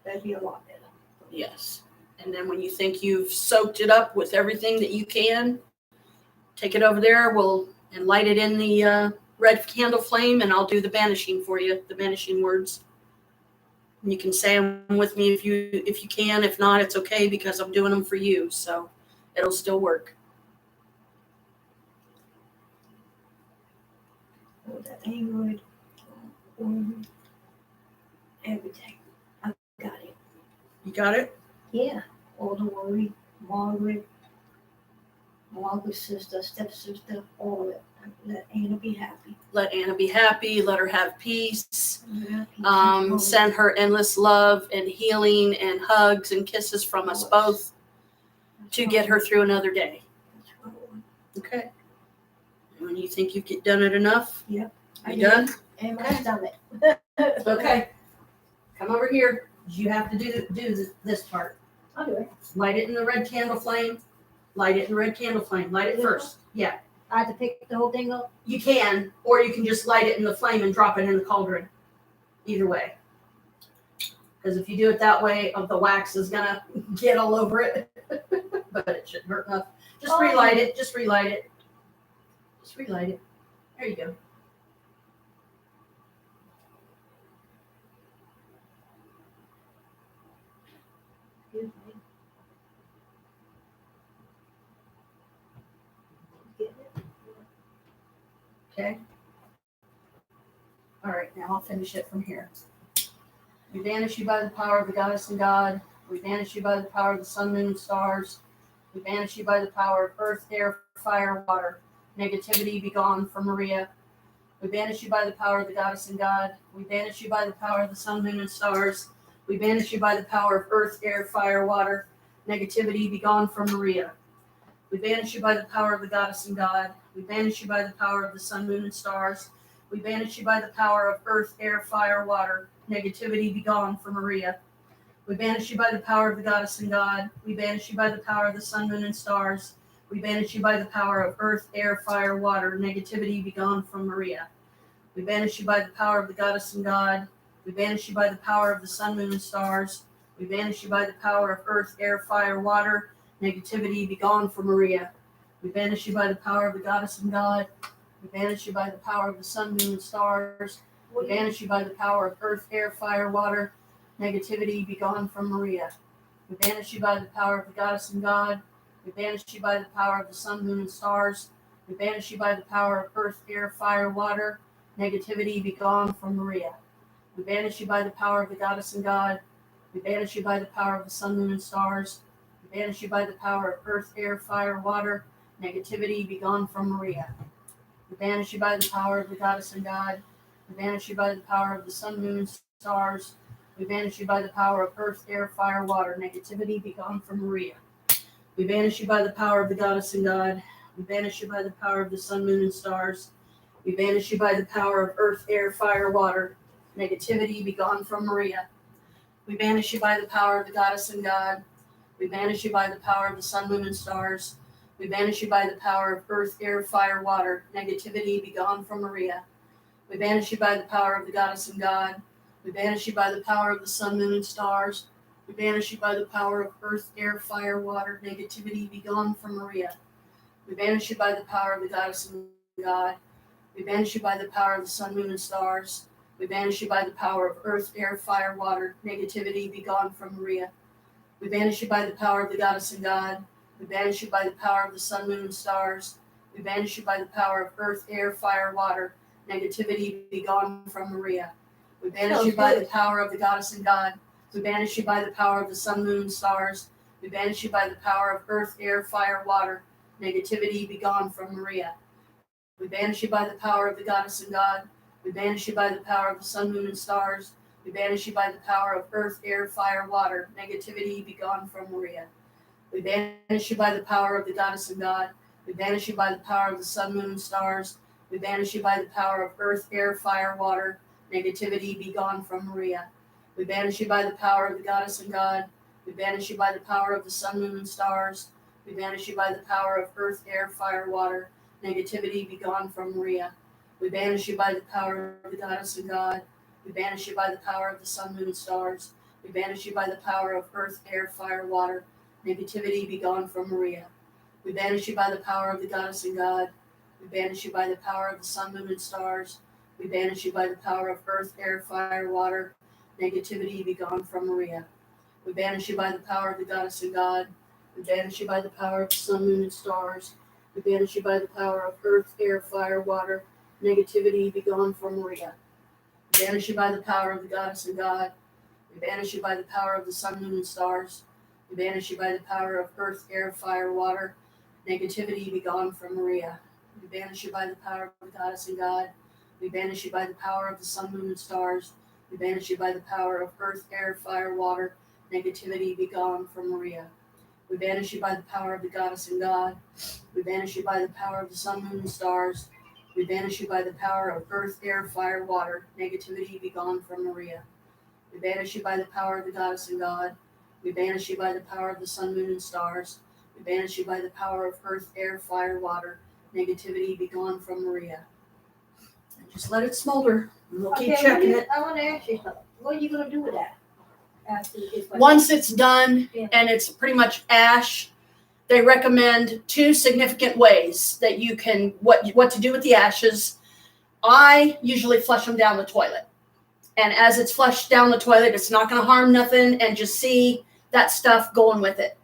Speaker 2: That'd be a lot better.
Speaker 1: Yes. And then when you think you've soaked it up with everything that you can, take it over there. And light it in the red candle flame, and I'll do the banishing for you, the banishing words. And you can say them with me if you can. If not, it's okay because I'm doing them for you, so it'll still work.
Speaker 2: All that anger, worry, everything. I got it.
Speaker 1: You got it?
Speaker 2: Yeah. All the worry, Margaret's sister, stepsister, all of it. Let Anna be happy.
Speaker 1: Let Anna be happy. Let her have peace.
Speaker 2: Yeah,
Speaker 1: Send her endless love and healing and hugs and kisses from us both to get her through another day.
Speaker 2: That's what I want.
Speaker 1: Okay. And when you think you've done it enough,
Speaker 2: Yep.
Speaker 1: you done?
Speaker 2: And my stomach.
Speaker 1: Okay. Come over here. You have to do this part.
Speaker 2: I'll do it.
Speaker 1: Light it in the red candle flame. Light it in the red candle flame. Light it first. Yeah.
Speaker 2: I have to pick the whole thing up.
Speaker 1: You can, or you can just light it in the flame and drop it in the cauldron. Either way. Because if you do it that way, the wax is going to get all over it. But it shouldn't hurt enough. Just relight it. Just relight it. Just relight it. There you go.
Speaker 2: Excuse me. Get it?
Speaker 1: Okay. All right, now I'll finish it from here. We banish you by the power of the goddess and God. We banish you by the power of the sun, moon, and stars. We banish you by the power of earth, air, fire, water. Negativity be gone from Maria. We banish you by the power of the goddess and God. We banish you by the power of the sun, moon, and stars. We banish you by the power of earth, air, fire, water. Negativity be gone from Maria. We banish you by the power of the goddess and God. We banish you by the power of the sun, moon, and stars. We banish you by the power of earth, air, fire, water. Negativity be gone from Maria. We banish you by the power of the goddess and God. We banish you by the power of the sun, moon, and stars. We banish you by the power of earth, air, fire, water. Negativity be gone from Maria. We banish you by the power of the goddess and God. We banish you by the power of the sun, moon, and stars. We banish you by the power of earth, air, fire, water. Negativity be gone from Maria. We banish you by the power of the goddess and God. We banish you by the power of the sun, moon, and stars. We banish you by the power of earth, air, fire, water. Negativity be gone from Maria. We banish you by the power of the goddess and God. We banish you by the power of the sun, moon, and stars. We banish you by the power of earth, air, fire, water. Negativity be gone from Maria. We banish you by the power of the goddess and God. We banish you by the power of the sun, moon, and stars. We banish you by the power of earth, air, fire, water. Negativity be gone from Maria. We banish you by the power of the goddess and God. We banish you by the power of the sun, moon, and stars. We banish you by the power of earth, air, fire, water. Negativity be gone from Maria. We banish you by the power of the goddess and God. We banish you by the power of the sun, moon, and stars. We banish you by the power of earth, air, fire, water. Negativity be gone from Maria. We banish you by the power of the goddess and God. We banish you by the power of the sun, moon, and stars. We banish you by the power of earth, air, fire, water. Negativity be gone from Maria. We banish you by the power of the goddess and God. We banish you by the power of the sun, moon, and stars. We banish you by the power of earth, air, fire, water. Negativity be gone from Maria. We banish you by the power of the goddess and God. We banish you by the power of the sun, moon, and stars. We banish you by the power of earth, air, fire, water. Negativity, be gone from Maria. We banish you by the power of the goddess and God. We banish you by the power of the sun, moon, and stars. We banish you by the power of earth, air, fire, water. Negativity, be gone from Maria. We banish you by the power of the goddess and God. We banish you by the power of the sun, moon, and stars. We banish you by the power of earth, air, fire, water. Negativity, be gone from Maria. We banish you by the power of the goddess and God. We banish you by the power of the sun, moon, and stars. We banish you by the power of earth, air, fire, water. Negativity, be gone from Maria. We banish you by the power of the goddess and God. We banish you by the power of the sun, moon, and stars. We banish you by the power of earth, air, fire, water. Negativity, be gone from Maria. We banish you by the power of the goddess and God. We banish you by the power of the sun, moon, and stars. We banish you by the power of earth, air, fire, water. Negativity, be gone from Maria. We banish you by the power of the goddess and God. We banish you by the power of the sun, moon, and stars. We banish you by the power of earth, air, fire, water. Negativity, be gone from Maria. We banish you by the power of the goddess and God. We banish you by the power of the sun, moon, and stars. We banish you by the power of earth, air, fire, water. Negativity, be gone from Maria. We banish you by the power of the goddess and God. We banish you by the power of the sun, moon, and stars. We banish you by the power of earth, air, fire, water. Negativity, be gone from Maria. We banish you by the power of the goddess and God. We banish you by the power of the sun, moon, and stars. We banish you by the power of earth, air, fire, water. Negativity, be gone from Maria. We banish you by the power of the goddess and God. We banish you by the power of the sun, moon, and stars. We banish you by the power of earth, air, fire, water. Negativity, be gone from Maria. We banish you by the power of the goddess and God. We banish you by the power of the sun, moon, and stars. We banish you by the power of earth, air, fire, water. Negativity, be gone from Maria. We banish you by the power of the goddess and God. We banish you by the power of the sun, moon, and stars. We banish you by the power of earth, air, fire, water. Negativity, be gone from Maria. And just let it smolder. And we'll keep checking it.
Speaker 2: I want to ask you something. What are you going to do with that?
Speaker 1: Once it's done
Speaker 2: Yeah.
Speaker 1: and it's pretty much ash, they recommend 2 significant ways that you can what to do with the ashes. I usually flush them down the toilet. And as it's flushed down the toilet, it's not going to harm nothing, and just see that stuff going with it.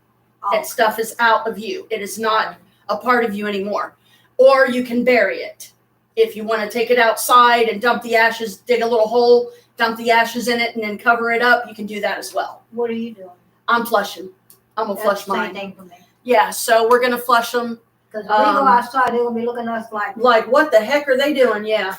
Speaker 1: That stuff is out of you. It is not a part of you anymore. Or you can bury it. If you want to take it outside and dump the ashes, dig a little hole, dump the ashes in it, and then cover it up, you can do that as well.
Speaker 2: What are you doing?
Speaker 1: I'm flushing. I'm going to flush
Speaker 2: Same
Speaker 1: mine.
Speaker 2: thing for me.
Speaker 1: Yeah, so we're going to flush them.
Speaker 2: Because if we go outside, they're going to be looking at us
Speaker 1: Like, what the heck are they doing? Yeah.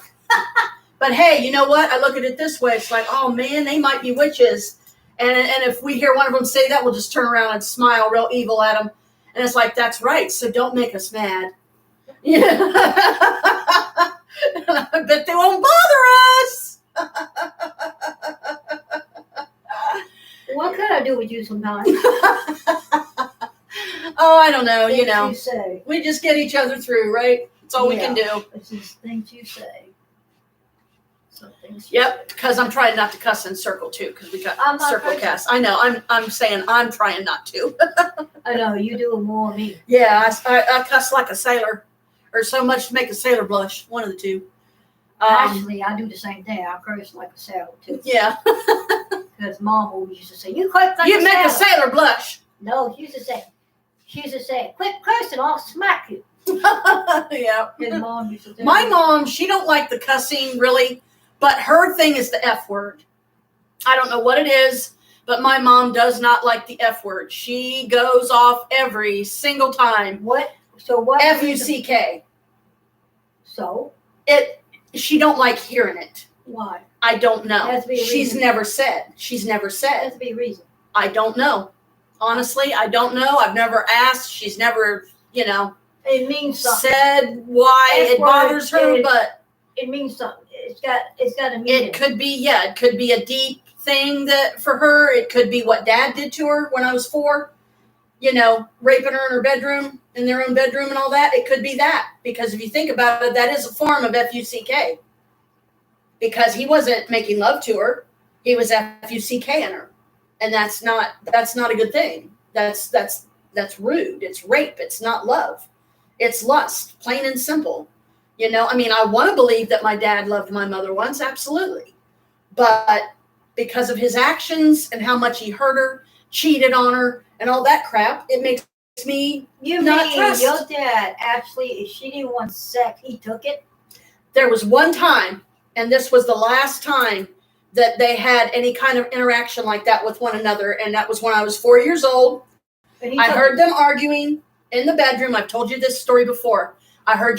Speaker 1: But hey, you know what? I look at it this way. It's like, oh, man, they might be witches. And if we hear one of them say that, we'll just turn around and smile real evil at them. And it's like, that's right. So don't make us mad. Yeah. I bet they won't bother us.
Speaker 2: What can I do with you sometimes?
Speaker 1: Oh, I don't know.
Speaker 2: Things
Speaker 1: You know,
Speaker 2: you say.
Speaker 1: we just get each other through, right? That's all we can do.
Speaker 2: It's just things you say. Some things.
Speaker 1: Yep, because I'm trying not to cuss in circle too, because we got
Speaker 2: I'm not
Speaker 1: circle
Speaker 2: cussing.
Speaker 1: cast. I know. I'm saying I'm trying not to.
Speaker 2: I know you do it more than me.
Speaker 1: Yeah, I cuss like a sailor, or so much to make a sailor blush. One of the two.
Speaker 2: Actually, I do the same thing. I curse like a sailor too.
Speaker 1: Yeah.
Speaker 2: Because Mom always used to say, "You curse like
Speaker 1: You
Speaker 2: a
Speaker 1: make
Speaker 2: sailor."
Speaker 1: a sailor blush.
Speaker 2: No, she used to say, "Quit cursing, I'll smack you."
Speaker 1: Yeah.
Speaker 2: His mom used to say.
Speaker 1: My mom, she don't like the cussing really, but her thing is the F word. I don't know what it is, but my mom does not like the F word. She goes off every single time.
Speaker 2: What? So what?
Speaker 1: F-U-C-K.
Speaker 2: So
Speaker 1: She don't like hearing it.
Speaker 2: why?
Speaker 1: I don't know.
Speaker 2: Has to be a
Speaker 1: She's
Speaker 2: reason.
Speaker 1: never said.
Speaker 2: Has to be a reason.
Speaker 1: I don't know. Honestly, I don't know. I've never asked. She's never,
Speaker 2: It means something.
Speaker 1: said why
Speaker 2: F
Speaker 1: it
Speaker 2: word
Speaker 1: bothers her,
Speaker 2: is-
Speaker 1: but
Speaker 2: It means something. It's got a meaning.
Speaker 1: it could be a deep thing that for her. It could be what Dad did to her when I was 4. Raping her in her bedroom, in their own bedroom and all that. It could be that, because if you think about it, that is a form of F-U-C-K. Because he wasn't making love to her, he was F-U-C-K-ing her, and that's not a good thing. That's rude. It's rape. It's not love. It's lust, plain and simple. You know, I mean, I want to believe that my dad loved my mother once, absolutely. But because of his actions and how much he hurt her, cheated on her, and all that crap, it makes me
Speaker 2: You
Speaker 1: not
Speaker 2: mean
Speaker 1: trust.
Speaker 2: your dad actually, if she didn't want sex, he took it?
Speaker 1: There was one time, and this was the last time that they had any kind of interaction like that with one another, and that was when I was 4 years old.
Speaker 2: And
Speaker 1: I heard them arguing in the bedroom. I've told you this story before. I heard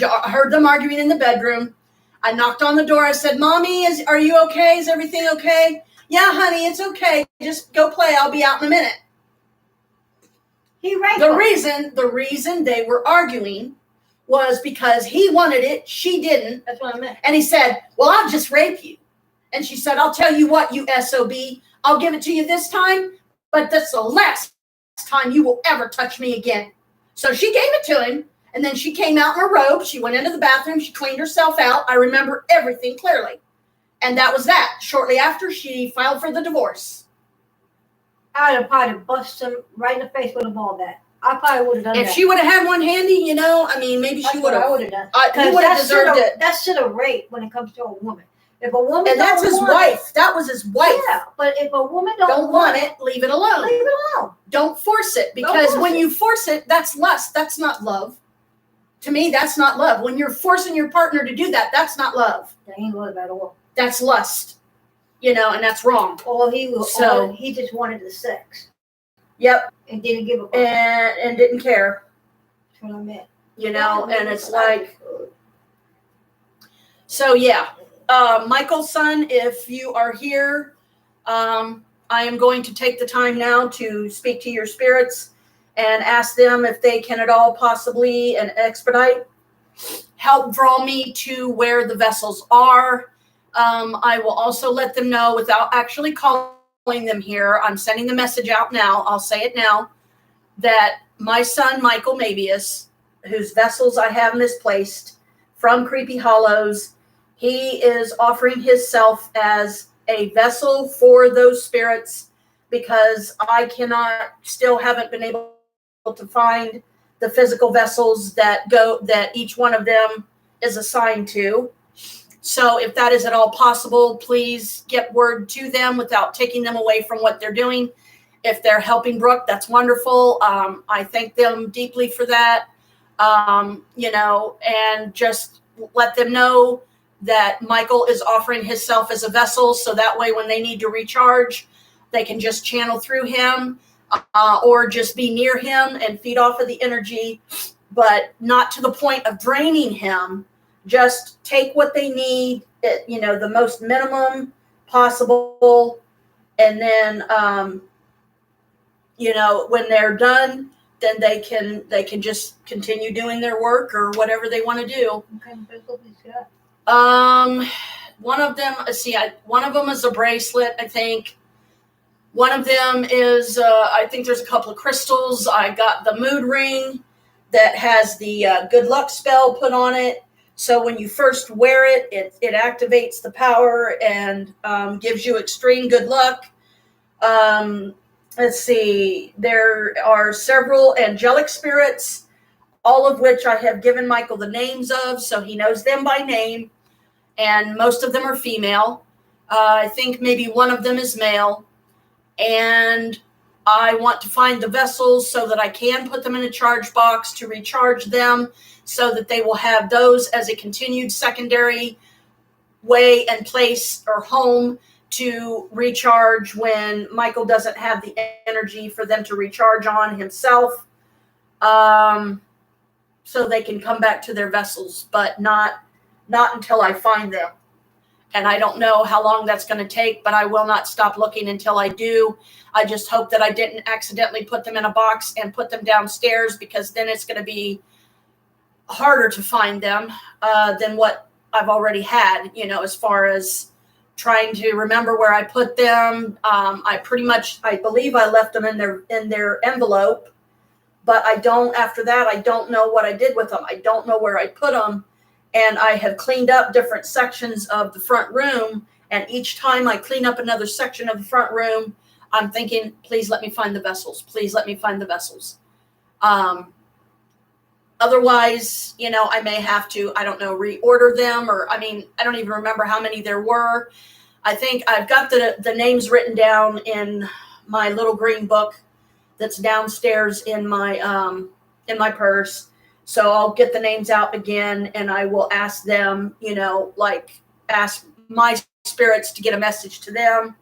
Speaker 1: them arguing in the bedroom. I knocked on the door. I said, "Mommy, are you okay? Is everything okay?" "Yeah, honey, it's okay. Just go play. I'll be out in a minute."
Speaker 2: He raped
Speaker 1: The
Speaker 2: her.
Speaker 1: reason they were arguing was because he wanted it, she didn't.
Speaker 2: That's what I meant.
Speaker 1: And he said, "Well, I'll just rape you." And she said, "I'll tell you what, you SOB, I'll give it to you this time, but that's the last time you will ever touch me again." So she gave it to him, and then she came out in her robe. She went into the bathroom. She cleaned herself out. I remember everything clearly. And that was that. Shortly after, she filed for the divorce.
Speaker 2: I'd have probably busted him right in the face with a ball bat. I probably would have done
Speaker 1: If
Speaker 2: that.
Speaker 1: she would have had one handy, you know, I mean, maybe
Speaker 2: That's
Speaker 1: she
Speaker 2: what
Speaker 1: would
Speaker 2: I
Speaker 1: have.
Speaker 2: would have done.
Speaker 1: He would have deserved it.
Speaker 2: That's still a rape when it comes to a woman. If a woman
Speaker 1: And that's
Speaker 2: don't
Speaker 1: his
Speaker 2: want
Speaker 1: wife. That was his wife.
Speaker 2: it, yeah, but if a woman
Speaker 1: Don't want it, leave it alone.
Speaker 2: leave it alone.
Speaker 1: Don't force it, because
Speaker 2: force
Speaker 1: when
Speaker 2: it.
Speaker 1: you force it, that's lust. That's not love. To me, that's not love. When you're forcing your partner to do that, that's not love.
Speaker 2: That ain't love at all.
Speaker 1: That's lust. You know, and that's wrong.
Speaker 2: Or he just wanted the sex
Speaker 1: Yep.
Speaker 2: and didn't give a fuck.
Speaker 1: And didn't care.
Speaker 2: That's what I meant.
Speaker 1: You know, and it's like, so yeah. Michael's son, if you are here, I am going to take the time now to speak to your spirits and ask them if they can at all possibly and expedite help draw me to where the vessels are. I will also let them know without actually calling them here. I'm sending the message out now. I'll say it now, that my son, Michael Mabius, whose vessels I have misplaced from Creepy Hollows, he is offering himself as a vessel for those spirits, because I haven't been able to find the physical vessels that each one of them is assigned to. So if that is at all possible, please get word to them without taking them away from what they're doing. If they're helping Brooke, that's wonderful. I thank them deeply for that. You know, and just let them know that Michael is offering himself as a vessel, so that way when they need to recharge, they can just channel through him, or just be near him and feed off of the energy, but not to the point of draining him. Just take what they need, you know, the most minimum possible, and then you know, when they're done, then they can just continue doing their work or whatever they want to do.
Speaker 2: Okay, vessel he's got.
Speaker 1: One of them, one of them is a bracelet, I think. One of them is, I think there's a couple of crystals. I got the mood ring that has the good luck spell put on it. So when you first wear it, it activates the power and gives you extreme good luck. Let's see, there are several angelic spirits, all of which I have given Michael the names of, so he knows them by name. And most of them are female. I think maybe one of them is male. And I want to find the vessels so that I can put them in a charge box to recharge them, so that they will have those as a continued secondary way and place or home to recharge when Michael doesn't have the energy for them to recharge on himself. So they can come back to their vessels, but not until I find them. And I don't know how long that's going to take, but I will not stop looking until I do. I just hope that I didn't accidentally put them in a box and put them downstairs, because then it's going to be harder to find them than what I've already had, you know, as far as trying to remember where I put them. I believe I left them in their envelope, but after that, I don't know what I did with them. I don't know where I put them. And I have cleaned up different sections of the front room. And each time I clean up another section of the front room, I'm thinking, please let me find the vessels. Please let me find the vessels. Otherwise, I may have to, I don't know, reorder them, or I don't even remember how many there were. I think I've got the names written down in my little green book that's downstairs in my purse. So I'll get the names out again, and I will ask them, ask my spirits to get a message to them.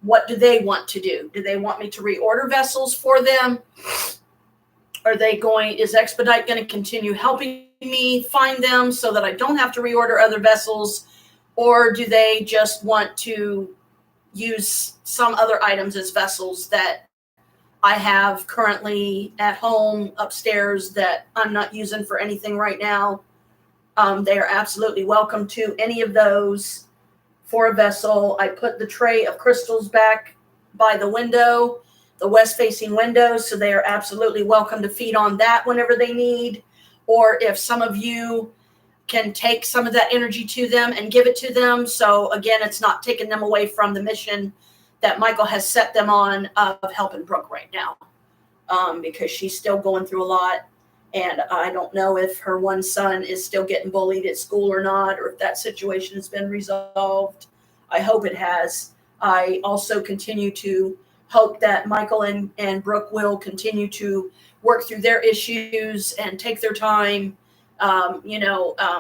Speaker 1: What do they want to do? Do they want me to reorder vessels for them? Is Expedite going to continue helping me find them so that I don't have to reorder other vessels? Or do they just want to use some other items as vessels that I have currently at home upstairs that I'm not using for anything right now? They are absolutely welcome to any of those for a vessel. I put the tray of crystals back by the window, the west-facing window, so they are absolutely welcome to feed on that whenever they need. Or if some of you can take some of that energy to them and give it to them. So again, it's not taking them away from the mission that Michael has set them on of helping Brooke right now, because she's still going through a lot. And I don't know if her one son is still getting bullied at school or not, or if that situation has been resolved. I hope it has. I also continue to hope that Michael and Brooke will continue to work through their issues and take their time.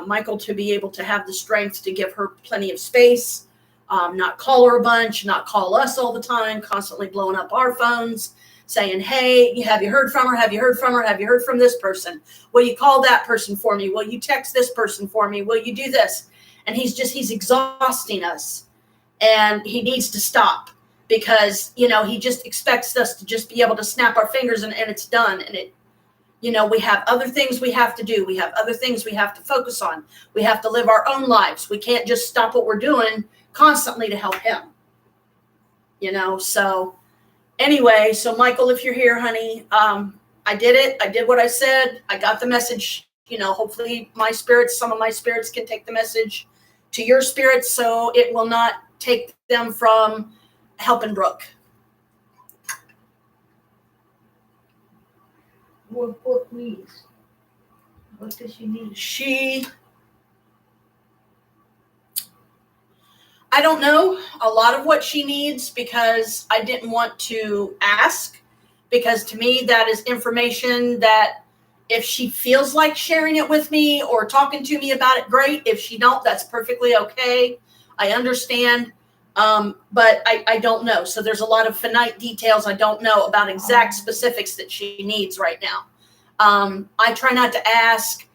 Speaker 1: Michael to be able to have the strength to give her plenty of space, not call her a bunch, not call us all the time, constantly blowing up our phones, saying, hey, have you heard from her? Have you heard from her? Have you heard from this person? Will you call that person for me? Will you text this person for me? Will you do this? And he's exhausting us, and he needs to stop, because, he just expects us to just be able to snap our fingers and it's done. And we have other things we have to do. We have other things we have to focus on. We have to live our own lives. We can't just stop what we're doing constantly to help him, so anyway, so Michael, if you're here, honey, I did it. I did what I said. I got the message. Hopefully some of my spirits can take the message to your spirits, so it will not take them from helping Brooke.
Speaker 2: What Brooke needs? What does she need?
Speaker 1: I don't know a lot of what she needs, because I didn't want to ask, because to me that is information that if she feels like sharing it with me or talking to me about it, great. If she don't, that's perfectly okay. I understand. But I don't know. So there's a lot of finite details I don't know about exact specifics that she needs right now. I try not to ask.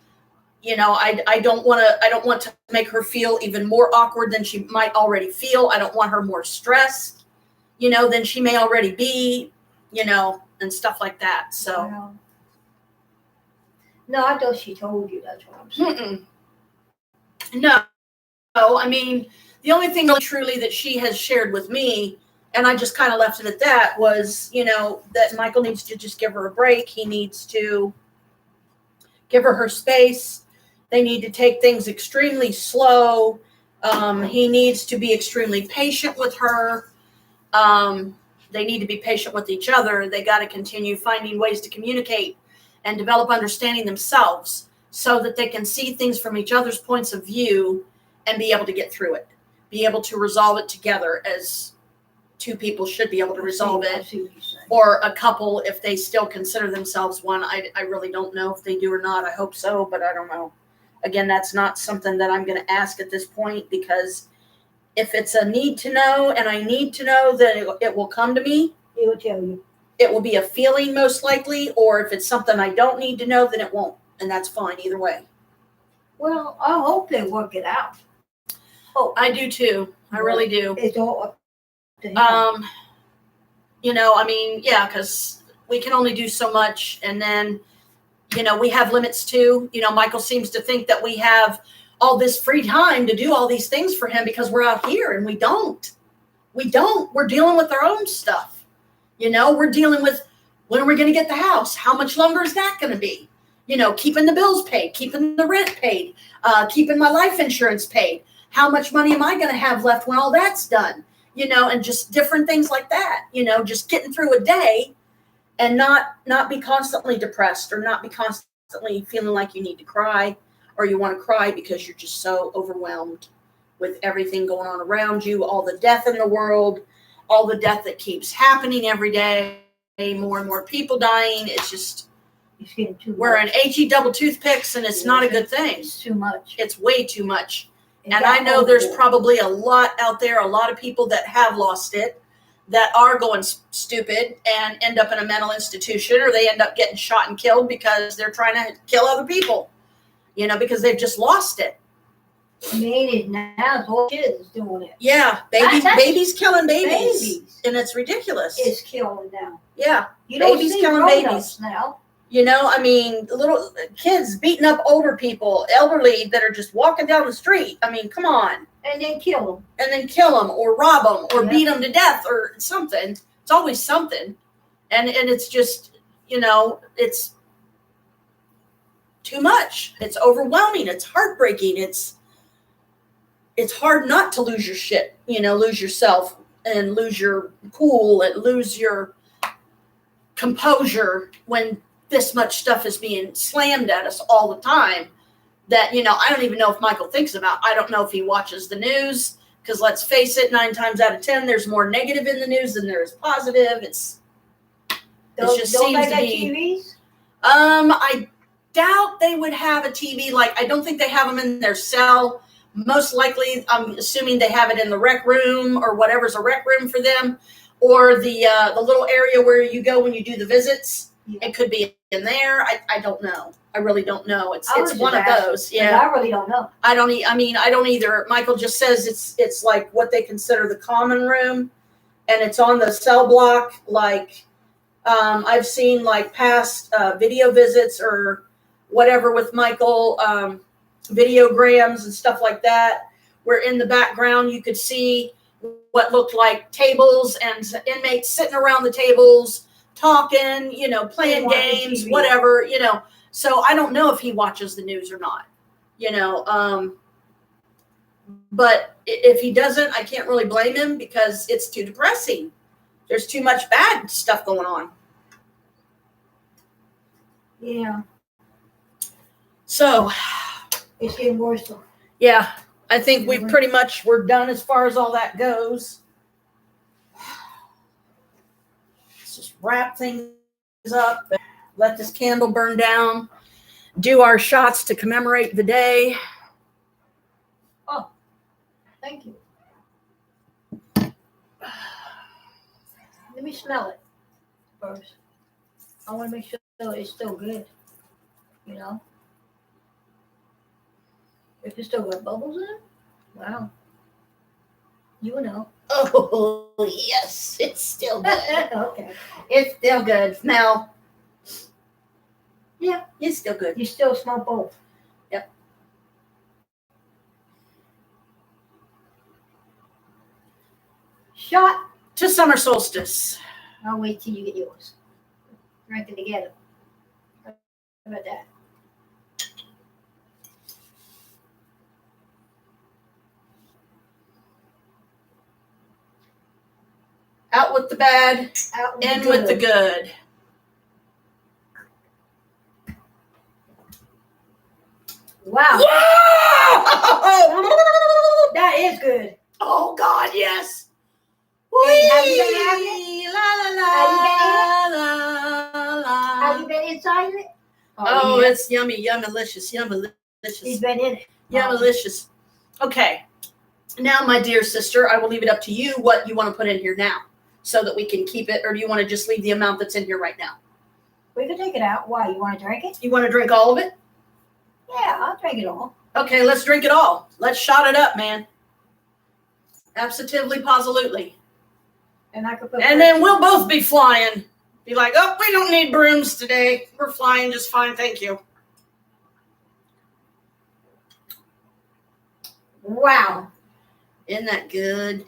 Speaker 1: I don't want to make her feel even more awkward than she might already feel. I don't want her more stressed, than she may already be, and stuff like that. So.
Speaker 2: Well, no, I thought she told you. That's what I'm saying.
Speaker 1: No, the only thing really truly that she has shared with me, and I just kind of left it at that, was, that Michael needs to just give her a break. He needs to give her space. They need to take things extremely slow. He needs to be extremely patient with her. They need to be patient with each other. They got to continue finding ways to communicate and develop understanding themselves, so that they can see things from each other's points of view and be able to get through it, be able to resolve it together, as two people should be able to resolve it, or a couple if they still consider themselves one. I really don't know if they do or not. I hope so, but I don't know. Again, that's not something that I'm going to ask at this point, because if it's a need to know and I need to know, then it will come to me.
Speaker 2: He will tell you.
Speaker 1: It will be a feeling most likely, or if it's something I don't need to know, then it won't. And that's fine either way.
Speaker 2: Well, I hope they work it out.
Speaker 1: Oh, I do too. I really do.
Speaker 2: It's all up to him.
Speaker 1: Yeah, because we can only do so much. And then, we have limits too. Michael seems to think that we have all this free time to do all these things for him because we're out here, and we don't. We're dealing with our own stuff. We're dealing with, when are we going to get the house? How much longer is that going to be? Keeping the bills paid, keeping the rent paid, keeping my life insurance paid. How much money am I going to have left when all that's done? And just different things like that, just getting through a day and not be constantly depressed or not be constantly constantly feeling like you need to cry, or you want to cry because you're just so overwhelmed with everything going on around you, all the death in the world, all the death that keeps happening every day, more and more people dying. It's just,
Speaker 2: It's getting too
Speaker 1: we're
Speaker 2: much.
Speaker 1: an HE double toothpicks, and it's not a good thing.
Speaker 2: It's too much.
Speaker 1: It's way too much.
Speaker 2: It
Speaker 1: And
Speaker 2: got
Speaker 1: I know there's
Speaker 2: horrible.
Speaker 1: probably a lot out there, a lot of people that have lost it, that are going stupid and end up in a mental institution, or they end up getting shot and killed because they're trying to kill other people, because they've just lost it.
Speaker 2: I mean, it now it's all kids doing it.
Speaker 1: Yeah, babies killing babies. And it's ridiculous.
Speaker 2: It's killing now.
Speaker 1: Yeah,
Speaker 2: You don't
Speaker 1: babies
Speaker 2: see
Speaker 1: killing
Speaker 2: grown-ups
Speaker 1: babies.
Speaker 2: now.
Speaker 1: I mean, little kids beating up older people, elderly that are just walking down the street. I mean, come on.
Speaker 2: And then kill them.
Speaker 1: And then kill them or rob them or
Speaker 2: Yeah.
Speaker 1: beat them to death or something. It's always something. And it's just, it's too much. It's overwhelming. It's heartbreaking. It's hard not to lose your shit, lose yourself and lose your cool and lose your composure when this much stuff is being slammed at us all the time that, I don't even know if Michael thinks about. I don't know if he watches the news, because let's face it, 9 times out of 10, there's more negative in the news than there is positive. It just
Speaker 2: Don't
Speaker 1: seems
Speaker 2: they
Speaker 1: to
Speaker 2: got
Speaker 1: be.
Speaker 2: TVs?
Speaker 1: I doubt they would have a TV. Like, I don't think they have them in their cell. Most likely, I'm assuming they have it in the rec room or whatever's a rec room for them, or the little area where you go when you do the visits.
Speaker 2: Yeah.
Speaker 1: It could be in there. I don't know. I really don't know. It's
Speaker 2: I was
Speaker 1: one of
Speaker 2: just asking,
Speaker 1: those.
Speaker 2: 'cause
Speaker 1: Yeah.
Speaker 2: I really don't know.
Speaker 1: I don't either. Michael just says it's like what they consider the common room, and it's on the cell block. Like, I've seen like past video visits or whatever with Michael, videograms and stuff like that, where in the background you could see what looked like tables and inmates sitting around the tables talking, playing
Speaker 2: Watching
Speaker 1: games,
Speaker 2: TV.
Speaker 1: whatever, So I don't know if he watches the news or not, but if he doesn't, I can't really blame him, because it's too depressing. There's too much bad stuff going on.
Speaker 2: Yeah,
Speaker 1: So,
Speaker 2: it's getting worse. Though.
Speaker 1: yeah, I think we're done as far as all that goes. Let's just wrap things up, let this candle burn down, do our shots to commemorate the day.
Speaker 2: Oh, thank you. Let me smell it first. I want to make sure it's still good. If it's still got bubbles in it, wow. You will know.
Speaker 1: Oh, yes, it's still good.
Speaker 2: Okay.
Speaker 1: It's still good. Smell. Yeah, it's still good.
Speaker 2: You still smell both.
Speaker 1: Yep.
Speaker 2: Shot.
Speaker 1: To summer solstice.
Speaker 2: I'll wait till you get yours. Drink it together. How about that?
Speaker 1: Out with the bad,
Speaker 2: Out
Speaker 1: in with the good.
Speaker 2: Wow.
Speaker 1: Whoa!
Speaker 2: That is good.
Speaker 1: Oh God, yes.
Speaker 2: Hey, have you been having
Speaker 1: Whee! La la la
Speaker 2: Have you been inside it?
Speaker 1: Oh,
Speaker 2: yeah.
Speaker 1: it's yummy, yummy-licious,
Speaker 2: He's
Speaker 1: yummy-licious,
Speaker 2: been in it.
Speaker 1: yummy-licious. Okay, now, my dear sister, I will leave it up to you what you want to put in here now, so that we can keep it, or do you want to just leave the amount that's in here right now?
Speaker 2: We can take it out. Why? You want to drink it?
Speaker 1: You want to drink all of it?
Speaker 2: Yeah, I'll drink it all.
Speaker 1: Okay, let's drink it all. Let's shot it up, man. Absolutely, positively.
Speaker 2: And I could put.
Speaker 1: And then we'll both be flying. Be like, oh, we don't need brooms today. We're flying just fine, thank you.
Speaker 2: Wow.
Speaker 1: Isn't that good?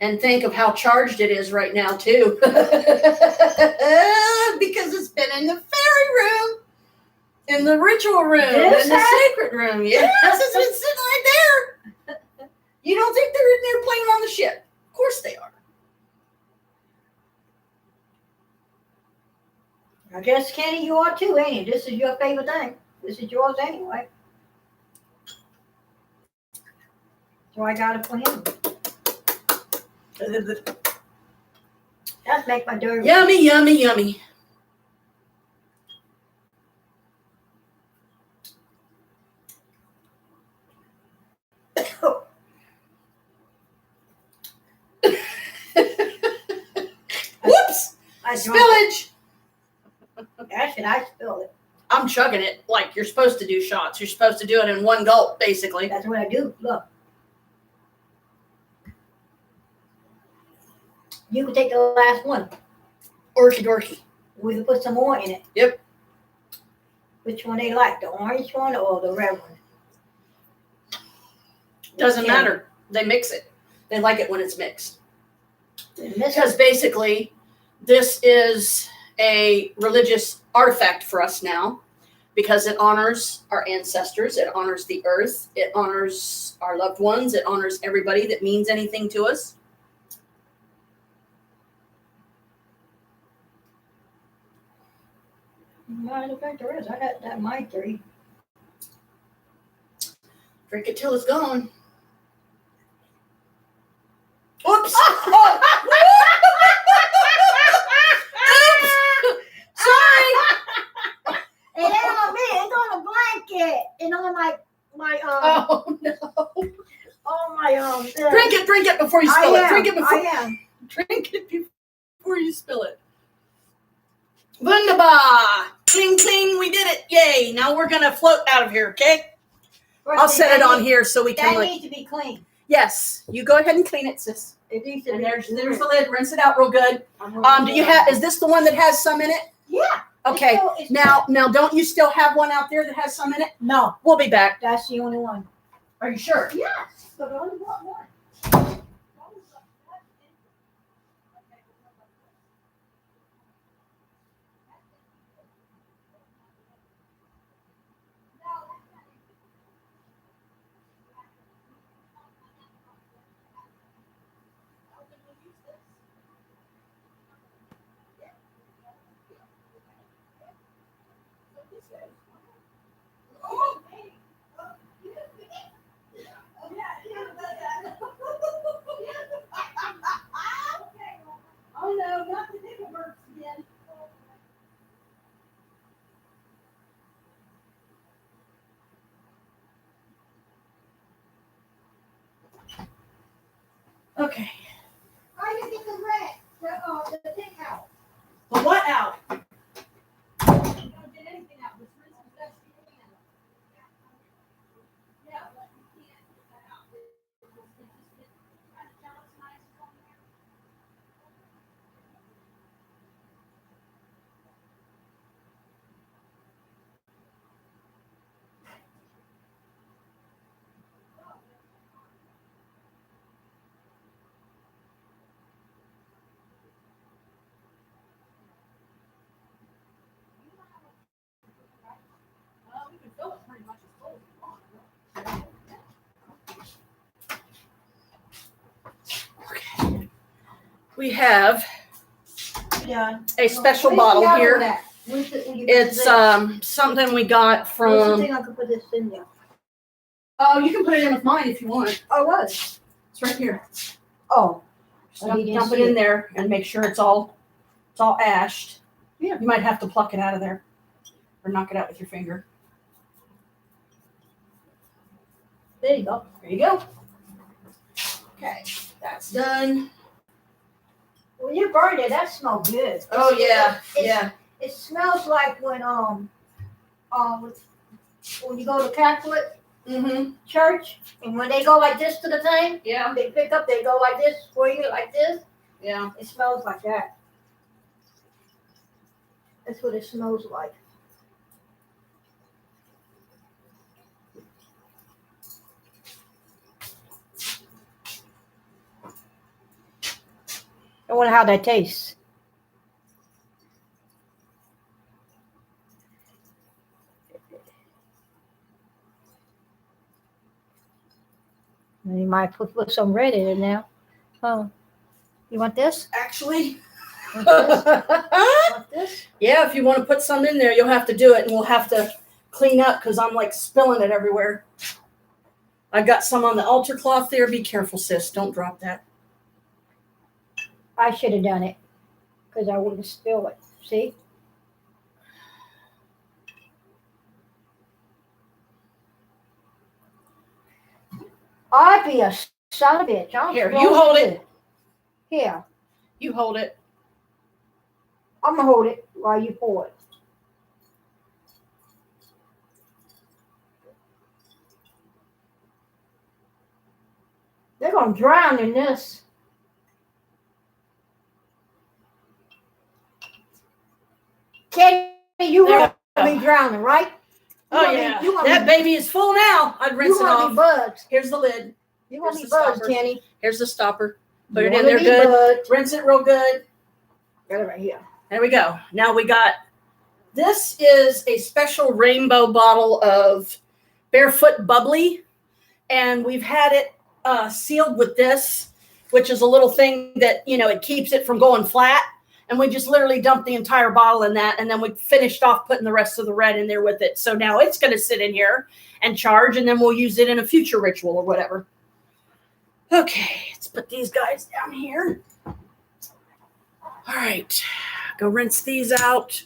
Speaker 1: And think of how charged it is right now, too. Because it's been in the fairy room, in the ritual room, in the sacred room. Yes, it's been sitting right there. You don't think they're in there playing on the ship? Of course they are.
Speaker 2: I guess, Kenny, you are too, ain't you? This is your favorite thing. This is yours anyway. So I got it for him. That make my dirty.
Speaker 1: Yummy, yummy, yummy. Whoops! Spillage!
Speaker 2: Actually, I spilled it.
Speaker 1: I'm chugging it like you're supposed to do shots. You're supposed to do it in one gulp, basically.
Speaker 2: That's what I do. Look. You can take the last one.
Speaker 1: Orky dorky.
Speaker 2: We can put some more in it.
Speaker 1: Yep.
Speaker 2: Which one they like, the orange one or the red one?
Speaker 1: Doesn't
Speaker 2: Yeah.
Speaker 1: matter. They mix it. They like it when it's mixed.
Speaker 2: This
Speaker 1: Because basically, this is a religious artifact for us now because it honors our ancestors, it honors the earth, it honors our loved ones, it honors everybody that means anything to us.
Speaker 2: Matter of fact, there is. I got that my 3.
Speaker 1: Drink it till it's gone. Oops! Oh. Oops! Sorry!
Speaker 2: It ain't on me. It's on the blanket and on my
Speaker 1: Oh no!
Speaker 2: on my
Speaker 1: Drink it before you spill it. Drink it before.
Speaker 2: I am.
Speaker 1: Drink it before you spill it. Wunderbar! Cling, cling, we did it! Yay! Now we're gonna float out of here, okay? I'll set it on here so we can
Speaker 2: That
Speaker 1: like.
Speaker 2: needs to be clean.
Speaker 1: Yes, you go ahead and clean it, sis.
Speaker 2: It needs to
Speaker 1: And
Speaker 2: be.
Speaker 1: there's the lid. Rinse it out real good. Do you have? Is this the one that has some in it?
Speaker 2: Yeah.
Speaker 1: Okay.
Speaker 2: It's
Speaker 1: Now, don't you still have one out there that has some in it?
Speaker 2: no,
Speaker 1: We'll be back.
Speaker 2: that's the only one.
Speaker 1: Are you sure?
Speaker 2: Yes, but I only want one.
Speaker 1: Oh no, not the Nickelbergs again. Okay.
Speaker 2: How you get the red? The thing out.
Speaker 1: The what out?
Speaker 2: You don't get anything out. This rinse is best you can. Yeah, but you can't get that out. It just kind of gelatinizes on there.
Speaker 1: Well, we can fill it pretty much as full as we want. Okay. We have
Speaker 2: Yeah.
Speaker 1: a special bottle here. It's
Speaker 2: It's
Speaker 1: something we got from.
Speaker 2: I could put this in there.
Speaker 1: Oh, you can put it in with mine if you want.
Speaker 2: Oh, what?
Speaker 1: It's right here.
Speaker 2: Oh.
Speaker 1: Just dump it in there and make sure it's all ashed.
Speaker 2: Yeah.
Speaker 1: You might have to pluck it out of there or knock it out with your finger.
Speaker 2: There you go.
Speaker 1: There you go. Okay, that's done.
Speaker 2: When you burn it, that smells good.
Speaker 1: Oh yeah,
Speaker 2: It's-
Speaker 1: yeah.
Speaker 2: It smells like when you go to Catholic
Speaker 1: Mm-hmm.
Speaker 2: church and when they go like this to the thing,
Speaker 1: Yeah,
Speaker 2: they pick up, they go like this, swing it like this.
Speaker 1: yeah.
Speaker 2: It smells like that. That's what it smells like. I wonder how that tastes. You might put some red in it now. Oh, you want this?
Speaker 1: Actually,
Speaker 2: Like this?
Speaker 1: Yeah, if you want to put some in there, you'll have to do it, and we'll have to clean up because I'm like spilling it everywhere. I've got some on the altar cloth there. Be careful, sis. Don't drop that.
Speaker 2: I should have done it because I would have spilled it. See? I'd be a son of a bitch. I'm
Speaker 1: Here,
Speaker 2: supposed
Speaker 1: you hold
Speaker 2: to.
Speaker 1: it.
Speaker 2: Here,
Speaker 1: You hold it.
Speaker 2: I'm gonna hold it while you pour it. They're gonna drown in this. Kenny, you
Speaker 1: There
Speaker 2: want
Speaker 1: we
Speaker 2: to
Speaker 1: go.
Speaker 2: be drowning, right? You
Speaker 1: Oh
Speaker 2: wanna
Speaker 1: yeah,
Speaker 2: be, you want
Speaker 1: that baby is full now. I'd rinse
Speaker 2: you
Speaker 1: it
Speaker 2: want to
Speaker 1: off.
Speaker 2: be bugs.
Speaker 1: Here's the lid.
Speaker 2: You want to
Speaker 1: Here's
Speaker 2: be
Speaker 1: the
Speaker 2: bugs,
Speaker 1: stopper.
Speaker 2: Kenny.
Speaker 1: Here's the stopper. Put
Speaker 2: You
Speaker 1: it in
Speaker 2: wanna
Speaker 1: there
Speaker 2: be
Speaker 1: good.
Speaker 2: bugs.
Speaker 1: Rinse it real good.
Speaker 2: Got it right here.
Speaker 1: There we go. Now we got, this is a special rainbow bottle of Barefoot Bubbly. And we've had it sealed with this, which is a little thing that, it keeps it from going flat. And we just literally dumped the entire bottle in that. And then we finished off putting the rest of the red in there with it. So now it's going to sit in here and charge. And then we'll use it in a future ritual or whatever. Okay, let's put these guys down here. All right, go rinse these out.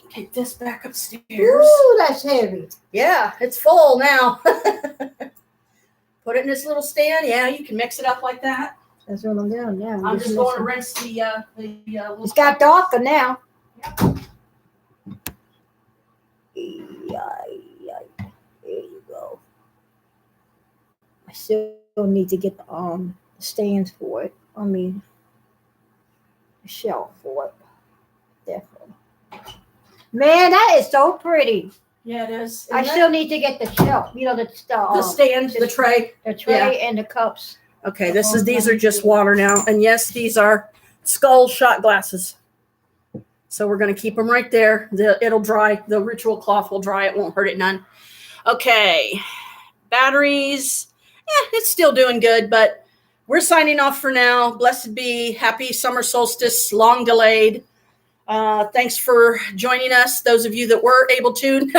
Speaker 1: Take this back upstairs.
Speaker 2: Ooh, that's heavy.
Speaker 1: Yeah, it's full now. Put it in this little stand. Yeah, you can mix it up like that.
Speaker 2: That's what I'm doing now.
Speaker 1: I'm just going to rinse the little.
Speaker 2: It's got darker now. There you go. I still need to get the stands for it. I mean, the shelf for it. Definitely. Man, that is so pretty.
Speaker 1: Yeah, it is.
Speaker 2: I still need to get the shelf. You know, the
Speaker 1: stand, the tray.
Speaker 2: the tray and the cups.
Speaker 1: Okay, these are just water now. And yes, these are skull shot glasses. So we're going to keep them right there. It'll dry. The ritual cloth will dry. It won't hurt it none. Okay. Batteries. Yeah, it's still doing good, but we're signing off for now. Blessed be. Happy summer solstice. Long delayed. Thanks for joining us. Those of you that were able to.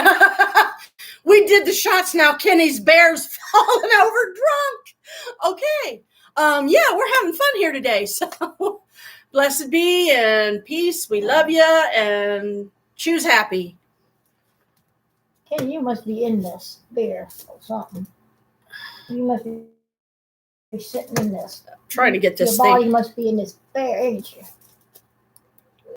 Speaker 1: We did the shots now. Kenny's bear's falling over drunk. Okay. Yeah, we're having fun here today. So blessed be and peace. We love you and choose happy.
Speaker 2: Ken, you must be in this beer or something. You must be sitting in this.
Speaker 1: Trying to get this
Speaker 2: Your body
Speaker 1: thing.
Speaker 2: must be in this bear, ain't you?